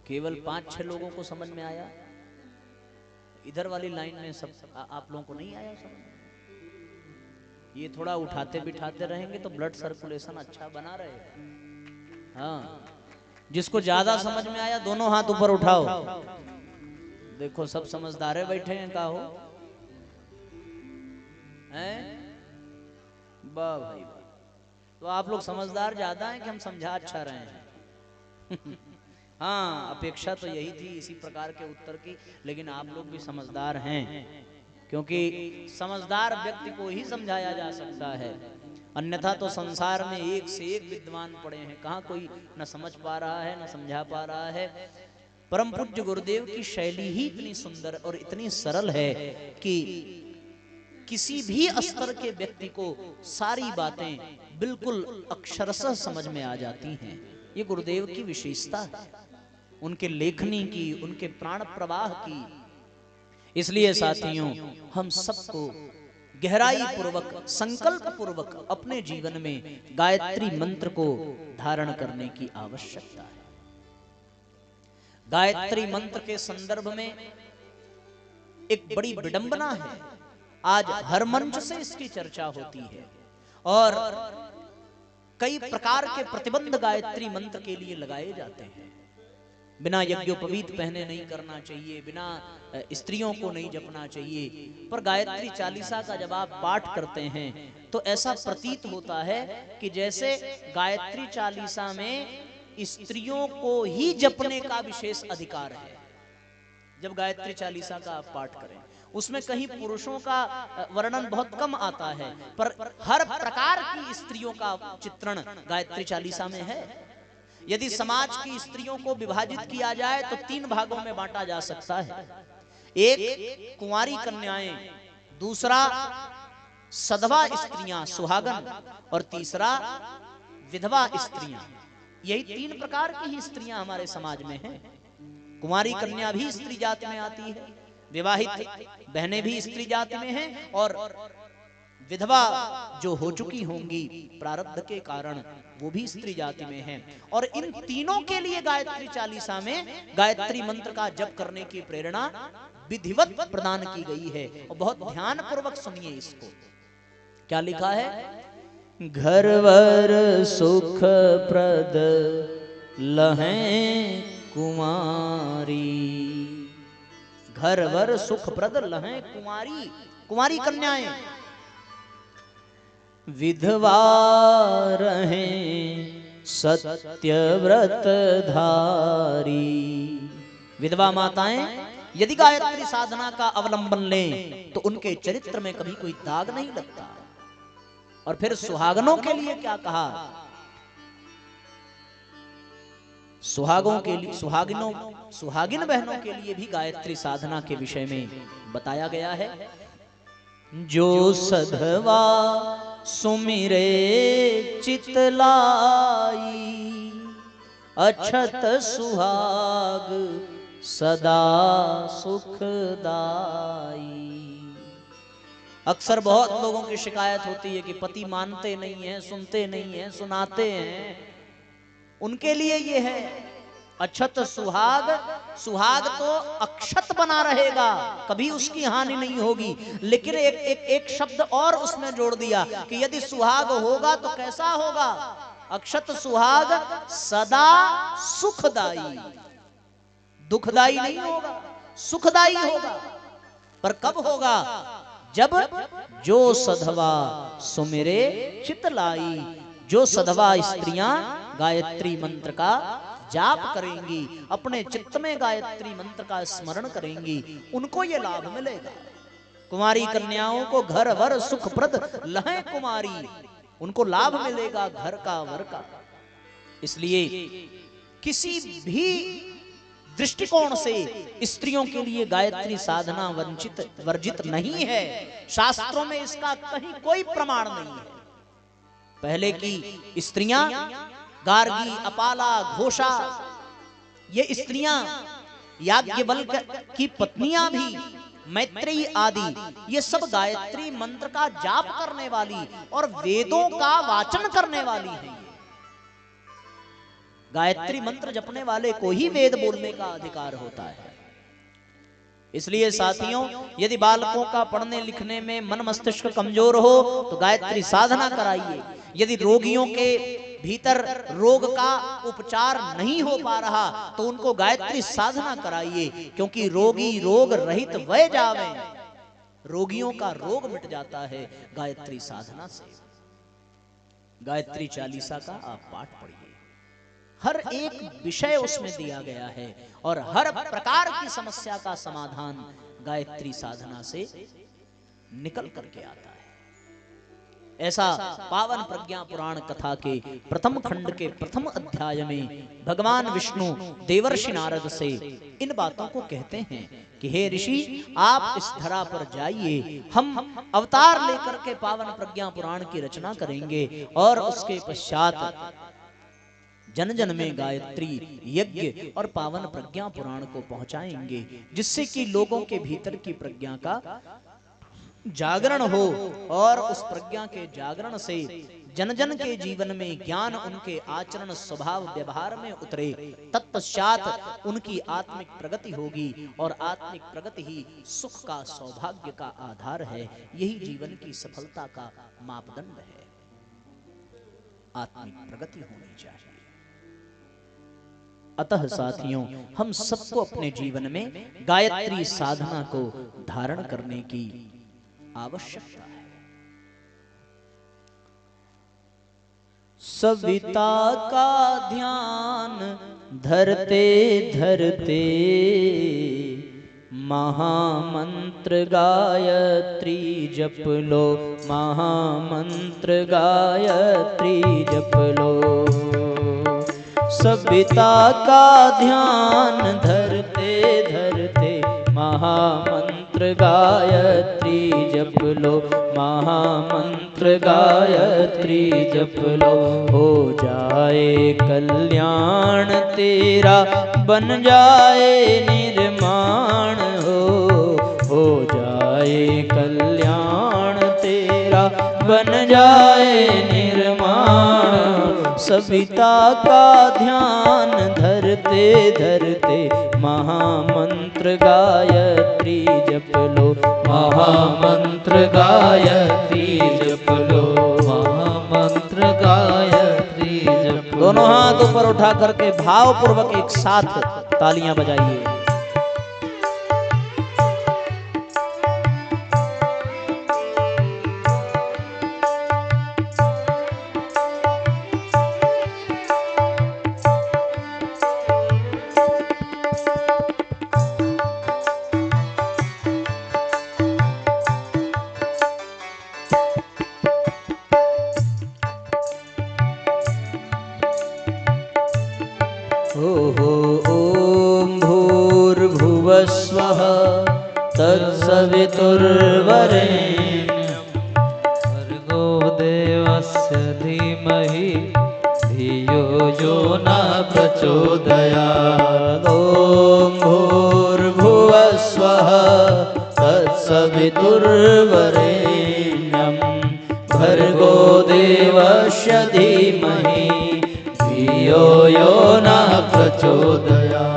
केवल 5-6 लोगों को समझ में आया। इधर वाली लाइन में सब आप लोगों को नहीं आया समझ? ये थोड़ा उठाते बिठाते रहेंगे तो ब्लड सर्कुलेशन अच्छा बना रहेगा। हाँ, जिसको ज्यादा समझ में आया दोनों हाथ ऊपर उठाओ। देखो सब समझदार बैठे हैं। का हो हैं? वाह भाई वाह। तो आप लोग समझदार ज्यादा हैं कि हम समझा अच्छा रहे हैं? हाँ, अपेक्षा तो यही थी इसी प्रकार के उत्तर की, लेकिन आप लोग भी समझदार हैं, क्योंकि समझदार व्यक्ति को ही समझाया जा सकता है, अन्यथा तो संसार में एक से एक विद्वान पड़े हैं, कहाँ कोई न समझ पा रहा है न समझा पा रहा है। परम पूज्य गुरुदेव की शैली ही इतनी सुंदर और इतनी सरल है कि किसी भी स्तर के व्यक्ति को सारी बातें बिल्कुल अक्षरशः समझ में आ जाती हैं। ये गुरुदेव की विशेषता है, उनके लेखनी की, उनके प्राण प्रवाह की। इसलिए साथियों, हम सबको गहराई पूर्वक, संकल्प पूर्वक अपने जीवन में गायत्री मंत्र को धारण करने की आवश्यकता है। गायत्री मंत्र के संदर्भ में एक बड़ी विडंबना है, आज हर मंच से इसकी चर्चा होती है और कई प्रकार के प्रतिबंध गायत्री मंत्र के लिए लगाए जाते हैं। बिना यज्ञोपवीत पहने नहीं करना चाहिए, बिना स्त्रियों को नहीं जपना चाहिए, पर गायत्री चालीसा का जब आप पाठ करते हैं तो ऐसा प्रतीत होता है कि जैसे गायत्री चालीसा में स्त्रियों को ही जपने का विशेष अधिकार है। जब गायत्री चालीसा का आप पाठ करें, उसमें कहीं पुरुषों का वर्णन बहुत कम आता है, पर हर प्रकार की स्त्रियों का चित्रण गायत्री चालीसा में है। यदि समाज की स्त्रियों को विभाजित किया जाए तो 3 भागों में बांटा जा सकता है। एक कुंवारी कन्याएं, दूसरा सधवा स्त्रियां सुहागन, और तीसरा विधवा स्त्रियां। यही 3 प्रकार की ही स्त्रियां हमारे समाज में हैं। कुंवारी कन्या भी स्त्री जाति में आती है, विवाहित बहनें भी स्त्री जाति में हैं, और विधवा जो हो चुकी होंगी प्रारब्ध के कारण वो भी स्त्री जाति में हैं। और इन तीनों के लिए गायत्री चालीसा में गायत्री मंत्र का जप करने की प्रेरणा विधिवत प्रदान की गई है। और बहुत ध्यान पूर्वक सुनिए इसको, क्या लिखा है? घरवर सुख प्रद लहें कुमारी। घरवर सुख प्रद लहें कुमारी, कुमारी कन्याएं। विधवा रहें सत्य व्रत धारी। विधवा माताएं यदि गायत्री साधना का अवलंबन लें तो उनके चरित्र में कभी कोई दाग नहीं लगता। और फिर सुहागनों के लिए क्या कहा? सुहागों के लिए, सुहागिन बहनों के लिए भी गायत्री साधना के विषय में बताया गया है। जो सधवा सुमिरे चितलाई, अछत सुहाग सदा सुखदाई। अक्सर बहुत लोगों की शिकायत होती है कि पति मानते नहीं हैं, सुनते नहीं हैं, सुनाते हैं। उनके लिए ये है अछत सुहाग। सुहाग तो अक्षत बना रहेगा, कभी उसकी हानि नहीं होगी, लेकिन एक शब्द और उसमें जोड़ दिया कि यदि सुहाग होगा तो कैसा होगा? अक्षत सुहाग सदा सुखदाई। दुखदाई नहीं होगा, सुखदाई होगा। पर कब होगा? जब जो सधवा सुमिरे चितलाई, जो सधवा स्त्रियां गायत्री मंत्र का जाप करेंगी, अपने चित्त में गायत्री मंत्र का स्मरण करेंगी, उनको ये लाभ मिलेगा। कुमारी कन्याओं को घर वर सुखप्रद लहें कुमारी, उनको लाभ मिलेगा घर का वर का। इसलिए किसी भी दृष्टिकोण से स्त्रियों के लिए गायत्री साधना वर्जित नहीं है। शास्त्रों में इसका कहीं कोई प्रमाण नहीं है। पहले की स्त्रियां, गार्गी, अपाला, घोषा, ये स्त्रियां, याज्ञवल्क्य की पत्नियां भी, मैत्रेयी आदि, ये सब गायत्री मंत्र का जाप करने वाली और वेदों का वाचन करने वाली हैं। गायत्री मंत्र जपने वाले को ही वेद बोलने का अधिकार होता है। इसलिए साथियों, यदि बालकों का पढ़ने लिखने में मन मस्तिष्क कमजोर हो तो गायत्री साधना कराइए। यदि रोगियों के भीतर रोग का उपचार नहीं हो पा रहा तो उनको गायत्री साधना कराइए, क्योंकि रोगी रोग रहित वह जावे। रोगियों का रोग मिट जाता है गायत्री साधना से। गायत्री चालीसा का आप पाठ पढ़िए, हर एक विषय उसमें दिया गया है और हर प्रकार की समस्या का समाधान गायत्री साधना से निकल करके आता है। ऐसा पावन प्रज्ञा पुराण कथा के प्रथम खंड के प्रथम अध्याय में भगवान विष्णु देवर्षि नारद से इन बातों को कहते हैं कि हे ऋषि, आप इस धरा पर जाइए, हम अवतार लेकर के पावन प्रज्ञा पुराण की रचना करेंगे और उसके पश्चात जन जन में गायत्री यज्ञ और पावन प्रज्ञा पुराण को पहुंचाएंगे, जिससे कि लोगों के भीतर की प्रज्ञा का जागरण हो और उस प्रज्ञा के जागरण से जन जन के जीवन में ज्ञान उनके आचरण स्वभाव व्यवहार में उतरे। तत्पश्चात उनकी आत्मिक प्रगति होगी और आत्मिक प्रगति ही सुख का सौभाग्य का आधार है। यही जीवन की सफलता का मापदंड है। आत्मिक प्रगति होनी चाहिए। अतः साथियों, हम सबको अपने जीवन में गायत्री साधना को धारण करने की आवश्यकता है। सविता का ध्यान धरते धरते महामंत्र गायत्री जप लो, महामंत्र गायत्री जप लो। सविता का ध्यान धरते धरते महामंत्र गायत्री जप लो, महामंत्र गायत्री जप लो। हो जाए कल्याण तेरा, बन जाए निर्माण हो जाए कल्याण तेरा, बन जाए निर्माण। सविता का ध्यान धरते धरते महामंत्र गायत्री जप लो, महामंत्र गायत्री जप लो, महामंत्र गायत्री जप लो। दोनों हाथ ऊपर उठा करके भाव पूर्वक एक साथ तालियां बजाइए। ओम भूर्भुवस्वः तत्सवितुर्वरेण्यं भर्गो देवस्य धीमहि धियो यो न प्रचोदयात्। ओम भूर्भुवस्वः तत्सवितुर्वरेण्यं भर्गो देवस्य धीमहि धियो यो न प्रचोदयात्।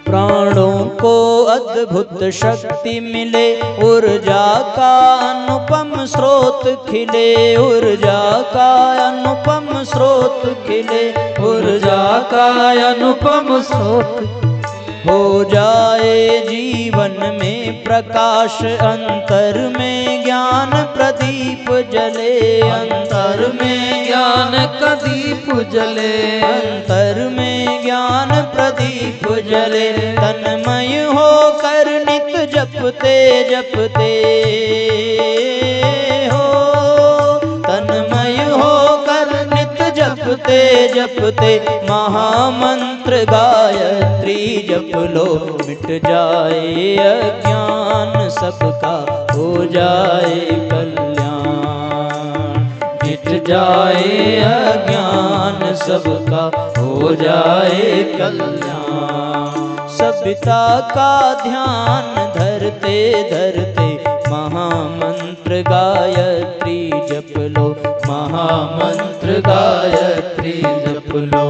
प्राणों को अद्भुत शक्ति मिले, ऊर्जा का अनुपम स्रोत खिले, ऊर्जा का अनुपम स्रोत खिले, ऊर्जा का अनुपम स्रोत हो जाए जीवन में प्रकाश, अंतर में ज्ञान प्रदीप जले, अंतर में ज्ञान का दीप जले, अंतर में ज्ञान प्रदीप जले। तन्मय होकर नित जपते जपते हो, तन्मय होकर नित जपते जपते महामंत्र गायत्री जप लो। मिट जाए अज्ञान सबका, हो जाए कल्याण, मिट जाए अज्ञान सबका, हो जाए कल्याण। सविता का ध्यान धरते धरते महामंत्र महामंत्र गायत्री जप लो, महामंत्र गायत्री जप लो।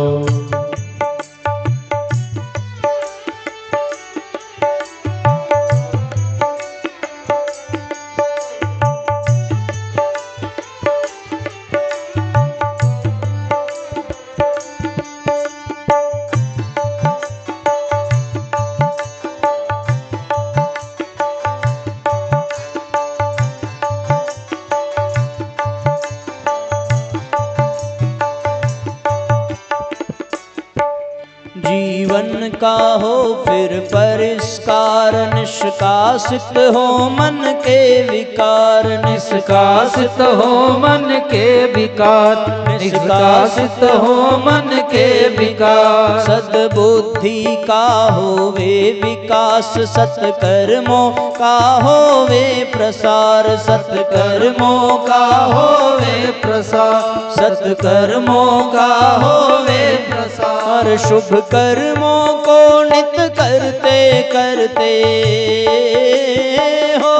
जीवन का हो फिर परिष्कार, निष्कासित हो मन के विकार, निष्कासित हो मन के विकार, निष्कासित हो मन के विकार। सद्बुद्धि का होवे विकास, सत्कर्मों का होवे प्रसार, सत्कर्मों का होवे प्रसार, सत्कर्मों का होवे प्रसार। शुभ कर्मों को नित करते करते हो,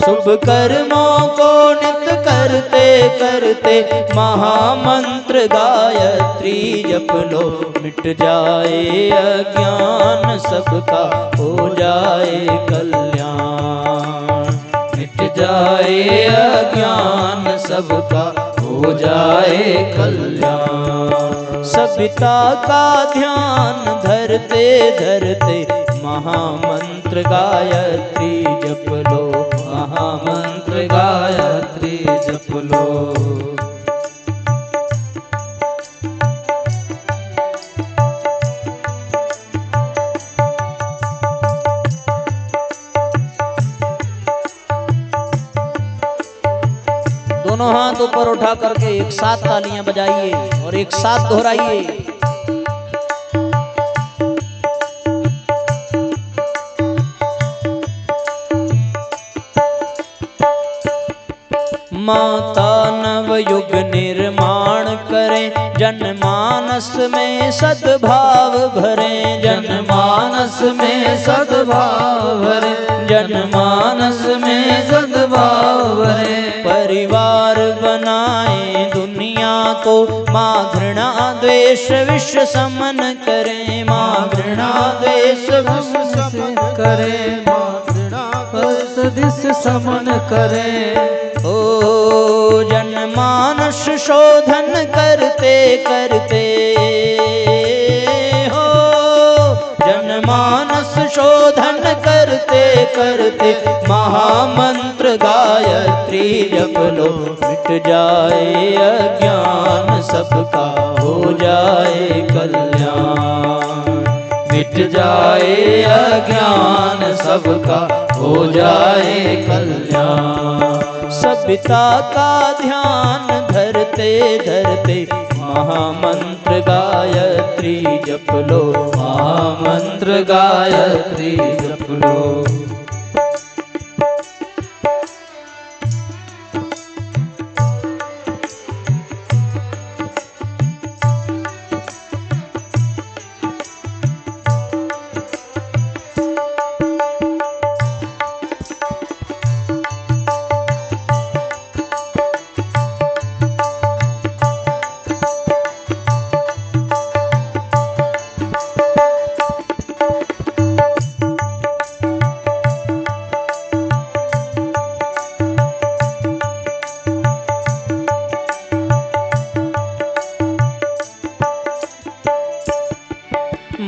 शुभ कर्मों को नित करते करते महामंत्र गायत्री जप लो। मिट जाए अज्ञान सबका हो जाए कल्याण, मिट जाए अज्ञान सबका हो जाए कल्याण। सविता का ध्यान धरते धरते महामंत्र गायत्री जप लो, महामंत्र गायत्री जप लो। दोनों हाथ ऊपर उठा करके एक साथ तालियां बजाइए और एक साथ दोहराइए। माता नवयुग निर्माण करें, जनमानस में सद्भाव भरें, जनमानस में सद्भाव भरे, जनमानस में सद्भाव भरे। परिवार बनाए दुनिया को, माँ घृणा द्वेष विश्व समन करें, माँ घृणा द्वेष समन करे, माँ घृणा द्वेष समन करे। ओ जनमानस शोधन करते करते हो, जनमानस शोधन करते करते महामंत्र गायत्री जप लो। मिट जाए अज्ञान सबका हो जाए कल्याण, मिट जाए अज्ञान सबका हो जाए कल्याण। सविता का ध्यान धरते धरते महामंत्र गायत्री जप लो, महामंत्र गायत्री जप लो।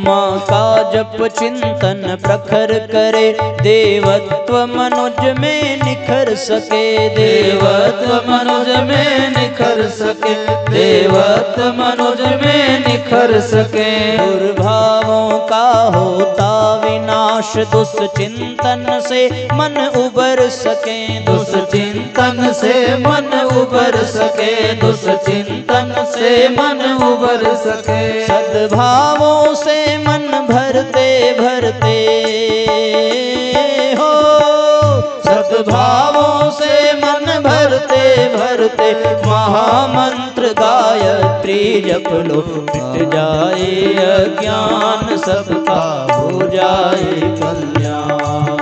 माँ का जप चिंतन प्रखर करे, देवत्व मनुज में निखर सके, देवत्व मनुज में निखर सके, देवत्व मनुज में निखर सके। दुर्भावों का होता विनाश, दुष्चिंतन से मन उबर सके, दुष्चिंतन से मन उबर सके, दुष्चिंतन से मन उबर सके। सद्भावों से मन भरते भरते हो, सद्भावों से मन भरते भरते महामंत्र गायत्री जप लो। मिट जाए अज्ञान सबका हो जाए कल्याण,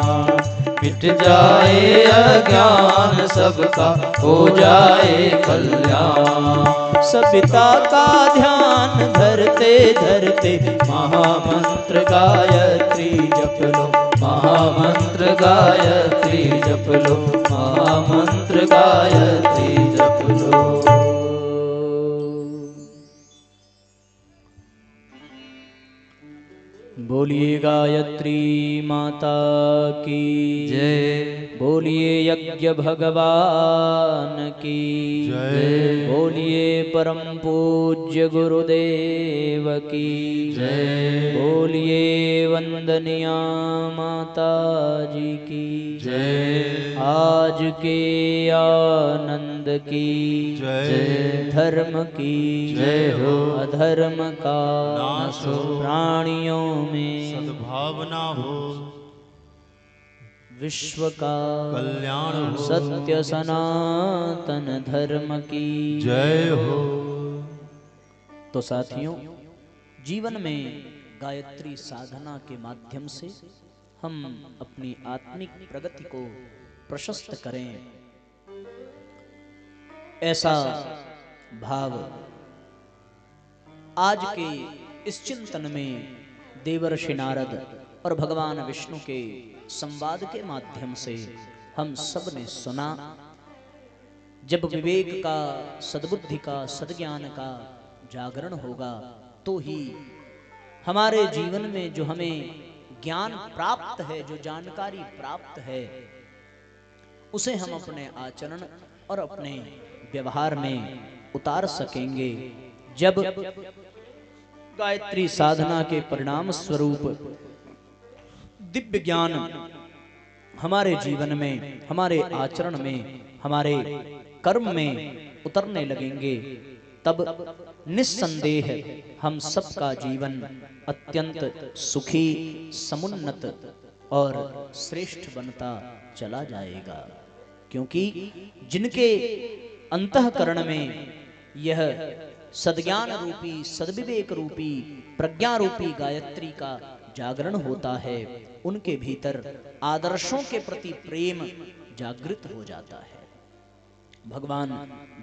मिट जाए अज्ञान सबका हो जाए कल्याण। सविता का ध्यान धरते धरते महामंत्र गायत्री जप लो, महामंत्र गायत्री जप लो, महामंत्र गायत्री जप लो। बोलिए गायत्री माता की जय, बोलिए यज्ञ भगवान की जय, बोलिए परम पूज्य गुरुदेव की जय, बोलिए वंदनिया माता जी की जय, आज के आनंद की जय, धर्म की जय हो, अधर्म का नाश हो, प्राणियों में सद्भावना हो, विश्व का कल्याण हो, सत्य सनातन धर्म की जय हो। तो साथियों, जीवन में गायत्री साधना के माध्यम से हम अपनी आत्मिक प्रगति को प्रशस्त करें, ऐसा भाव आज के इस चिंतन में देवर्षि नारद और भगवान विष्णु के संवाद के माध्यम से हम सब ने सुना। जब विवेक का, सद्बुद्धि का, सद्ज्ञान का जागरण होगा तो ही हमारे जीवन में जो हमें ज्ञान प्राप्त है, जो जानकारी प्राप्त है, उसे हम अपने आचरण और अपने व्यवहार में उतार सकेंगे। जब गायत्री साधना के परिणाम स्वरूप दिव्य ज्ञान हमारे जीवन में, हमारे आचरण में, हमारे कर्म में उतरने लगेंगे, तब निस्संदेह हम सबका जीवन अत्यंत सुखी, समुन्नत और श्रेष्ठ बनता चला जाएगा। क्योंकि जिनके अंतःकरण में यह सद्ज्ञान रूपी, सद्विवेक रूपी, प्रज्ञा रूपी गायत्री का जागरण होता है, उनके भीतर आदर्शों के प्रति प्रेम जागृत हो जाता है। भगवान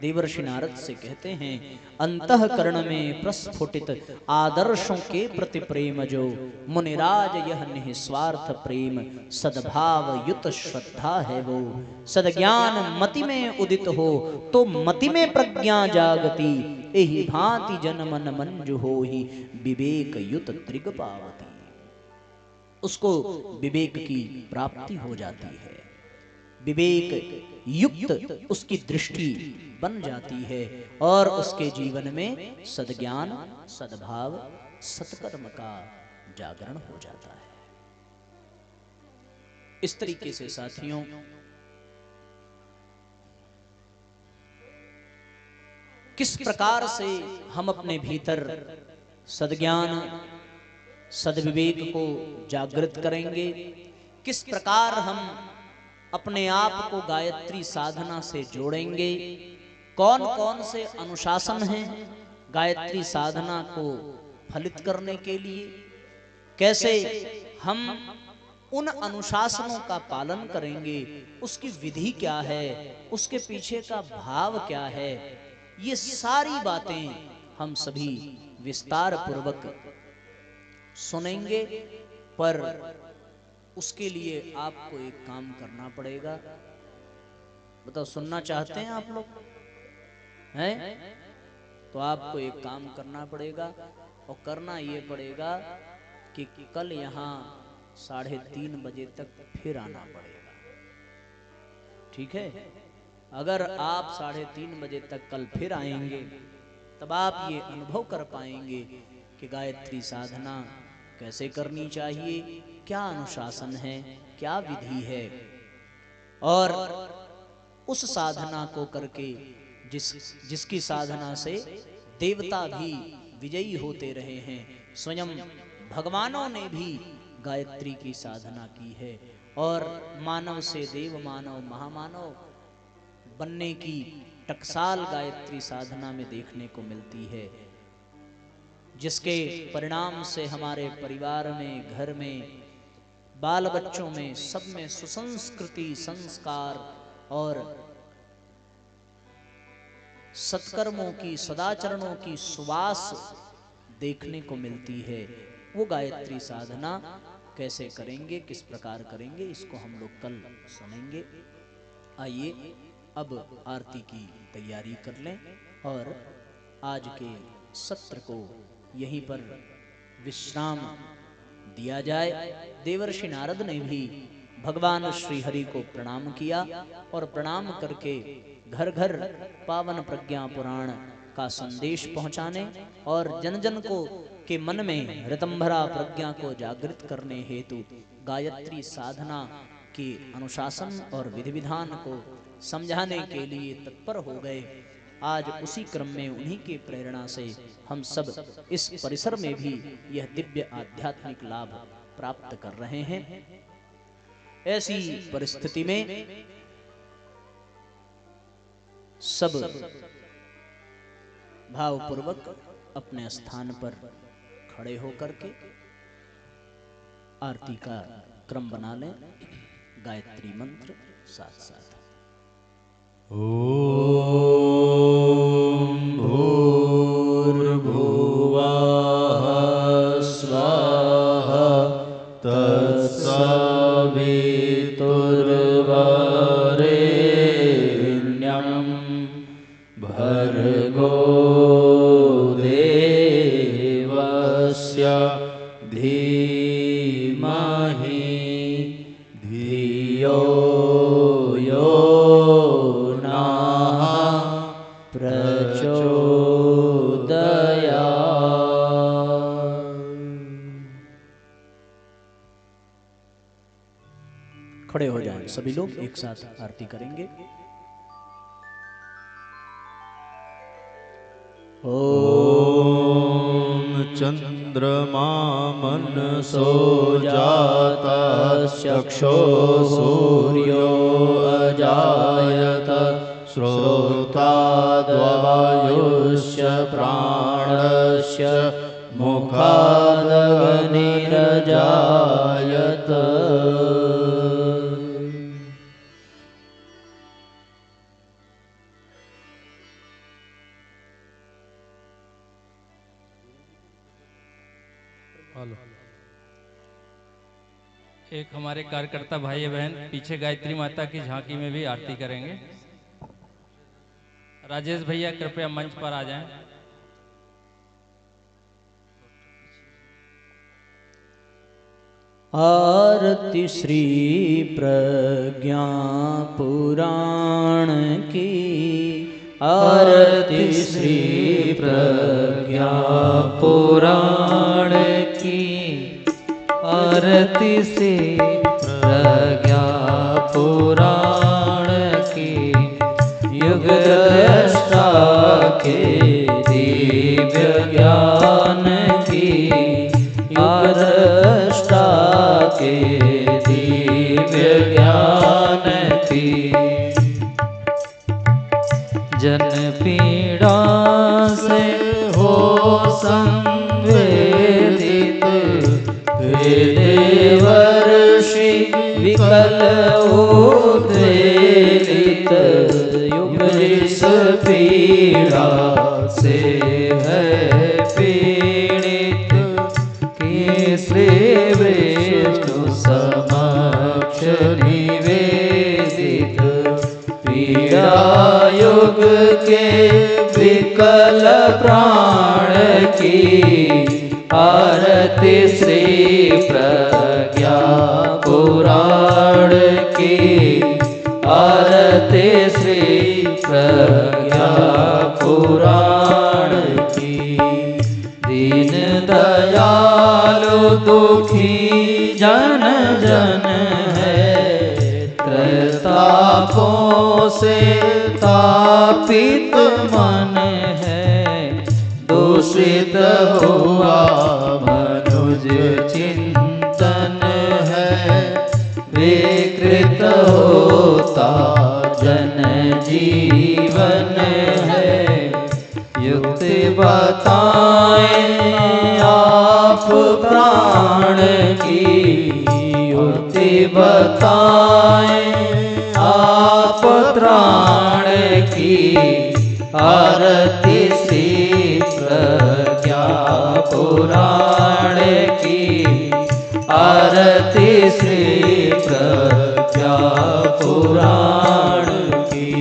देवर्षि नारद से कहते हैं, अंतःकरण में प्रस्फुटित आदर्शों के प्रति प्रेम जो, मुनिराज यह निस्वार्थ प्रेम, सद्भाव युत श्रद्धा है वो। सद्ज्ञान मति में उदित हो तो मति में प्रज्ञा जागती, एहि भांति जन मन मंजु होहि, विवेक युत त्रिग पावती। उसको विवेक की प्राप्ति हो जाती है, विवेक युक्त उसकी दृष्टि बन जाती है और उसके जीवन में सद्ज्ञान, सद्भाव, सत्कर्म का जागरण हो जाता है। इस तरीके से साथियों, किस प्रकार से हम अपने भीतर सद्ज्ञान, सद्विवेक को जागृत करेंगे, किस प्रकार हम अपने आप को गायत्री साधना से जोड़ेंगे, कौन कौन से अनुशासन हैं गायत्री साधना को फलित करने के लिए, कैसे हम उन अनुशासनों का पालन करेंगे, उसकी विधि क्या है, उसके पीछे का भाव क्या है, ये सारी बातें हम सभी विस्तार पूर्वक सुनेंगे। पर उसके लिए आपको एक काम करना पड़ेगा। बताओ, सुनना चाहते हैं आप लोग? हैं? तो आपको एक काम करना पड़ेगा, और करना ये पड़ेगा कि कल यहाँ 3:30 बजे तक फिर आना पड़ेगा। ठीक है? अगर आप 3:30 बजे तक कल फिर आएंगे, तब आप ये अनुभव कर पाएंगे कि गायत्री साधना कैसे करनी चाहिए, क्या अनुशासन है, क्या विधि है, और उस साधना को करके जिसकी साधना से देवता भी विजयी होते रहे हैं, स्वयं भगवानों ने भी गायत्री की साधना की है, और मानव से देव मानव, महामानव बनने की टकसाल गायत्री साधना में देखने को मिलती है, जिसके परिणाम से हमारे परिवार में, घर में बाल बच्चों में, सब में सुसंस्कृति, संस्कार और सत्कर्मों की, सदाचरणों की सुवास देखने को मिलती है। वो गायत्री साधना कैसे करेंगे, किस प्रकार करेंगे, इसको हम लोग कल सुनेंगे। आइए अब आरती की तैयारी कर लें और आज के सत्र को यहीं पर विश्राम दिया जाए। देवर्षि नारद ने भी भगवान श्री हरि को प्रणाम किया और प्रणाम करके घर घर पावन प्रज्ञा पुराण का संदेश पहुंचाने और जन जन को के मन में ऋतंभरा प्रज्ञा को जागृत करने हेतु गायत्री साधना के अनुशासन और विधि विधान को समझाने के लिए तत्पर हो गए। आज उसी क्रम में उन्हीं के प्रेरणा से हम सब इस परिसर में भी यह दिव्य आध्यात्मिक लाभ प्राप्त कर रहे हैं। ऐसी परिस्थिति में सब भावपूर्वक अपने स्थान पर खड़े होकर के आरती का क्रम बना लें। गायत्री मंत्र साथ साथ। ओम भूर्भुवः स्वः तत्सवितुर्वरेण्यं भर्गो देवस्य धीमहि धियो यो नः प्रचोदयात्। खड़े हो जाएं सभी लोग, एक साथ आरती करेंगे। ओम चंद्रमा मनसो जातश्चक्षो सूर्यो अजायत श्रोत्राद्वायुष्य प्राणस्य मुखादग्निरजायत। एक हमारे कार्यकर्ता भाई बहन पीछे गायत्री माता की झांकी में भी आरती करेंगे। राजेश भैया कृपया मंच पर आ जाएं। आरती श्री प्रज्ञा पुराण की, आरती श्री प्रज्ञा पुराण की, आरती श्री प्रज्ञा पुराण की, युग दृष्टा के दिव्य ज्ञान की, युग दृष्टा के दिव्य ज्ञान की। जन पीड़ा से हो संवेदित, हे देवर्षि विकल उद्वेलित, युग जिस पीड़ा से है पीड़ित, कि श्री विष्णु समक्ष निवेदित। पीड़ा युग के विकल प्राण की, आरती श्री प्रज्ञा पुराण की, आरती श्री प्रज्ञा पुराण की। दीन दयालु दुखी जन जन है, त्रैतापों से तापित मन है। दूषित हुआ मनुज चिंतन है, विकृत होता जन जीवन है। युक्ति बताएं आप प्राण की, युग विधि बताएं आप त्राण की आरती श्री प्रज्ञा पुराण की आरती श्री प्रज्ञा पुराण की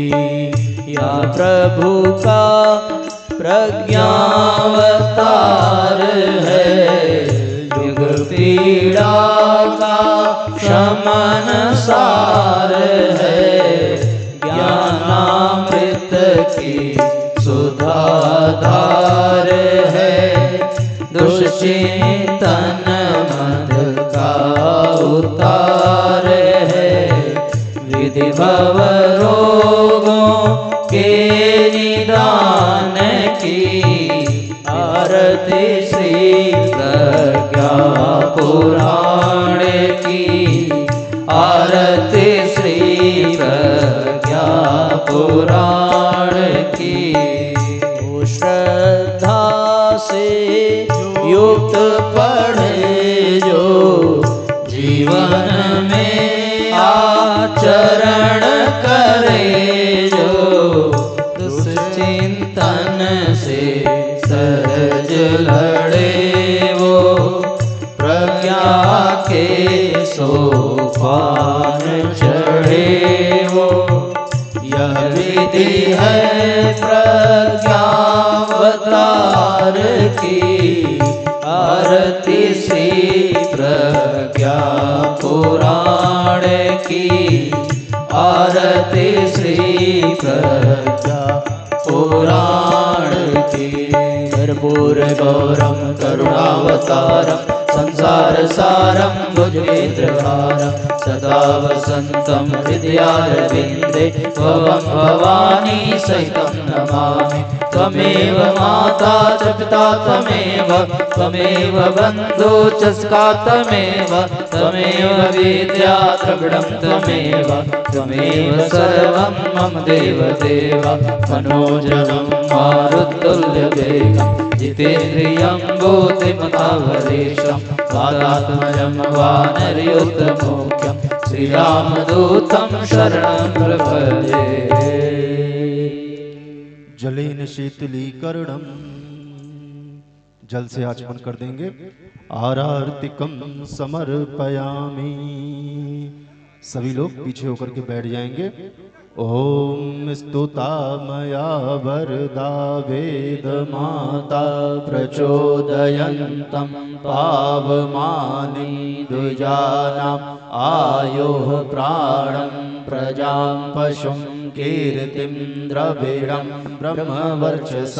या प्रभु का प्रज्ञावतार है युग पीड़ा का शमन सार है ज्ञानामृत की सुधाधार है दुष्चिंतन मद का उतार है विधि भव रोगों के निदान की आरती श्री प्रज्ञा पुराण की आरती श्री प्रज्ञा पुराण की श्रद्धा से युक्त पढ़े जो जीवन में आचरण करे जो दुष्चिंतन से सहज लड़े वो प्रज्ञा के सोपान चढ़े वो यह विधि है प्रज्ञावतार की आरती श्री प्रज्ञा पुराण की आरती श्री प्रज्ञा पुराण की कर्पूर गौरम करुणावतारम संसार सारम भुजगेन्द्रहारम सदा वसंतम हृदयारविंदे त्वं भवानी सहितं नमामि त्वमेव माता च पिता त्वमेव बन्धु च सखा त्वमेव विद्या द्रविडं त्वमेव सर्वं मम देवदेव मनोजवं मारुतुल्यवेगं जितेन्द्रियं बुद्धिमतावरेशं वातात्मजं वानरयुतमुख्यं श्रीरामदूतं शरणं प्रपद्ये। जलेन शीतलीकरणम जल से आचमन कर देंगे। आरार्तिकम समर्पयामि। सभी लोग पीछे होकर के बैठ जाएंगे। ओम स्तुता मया वरदा वेद माता प्रचोदयन्तं पावमानि द्विजानाम् आयोः प्राणं प्रजां पशुं कीर्तिं द्रविणं ब्रह्मवर्चसा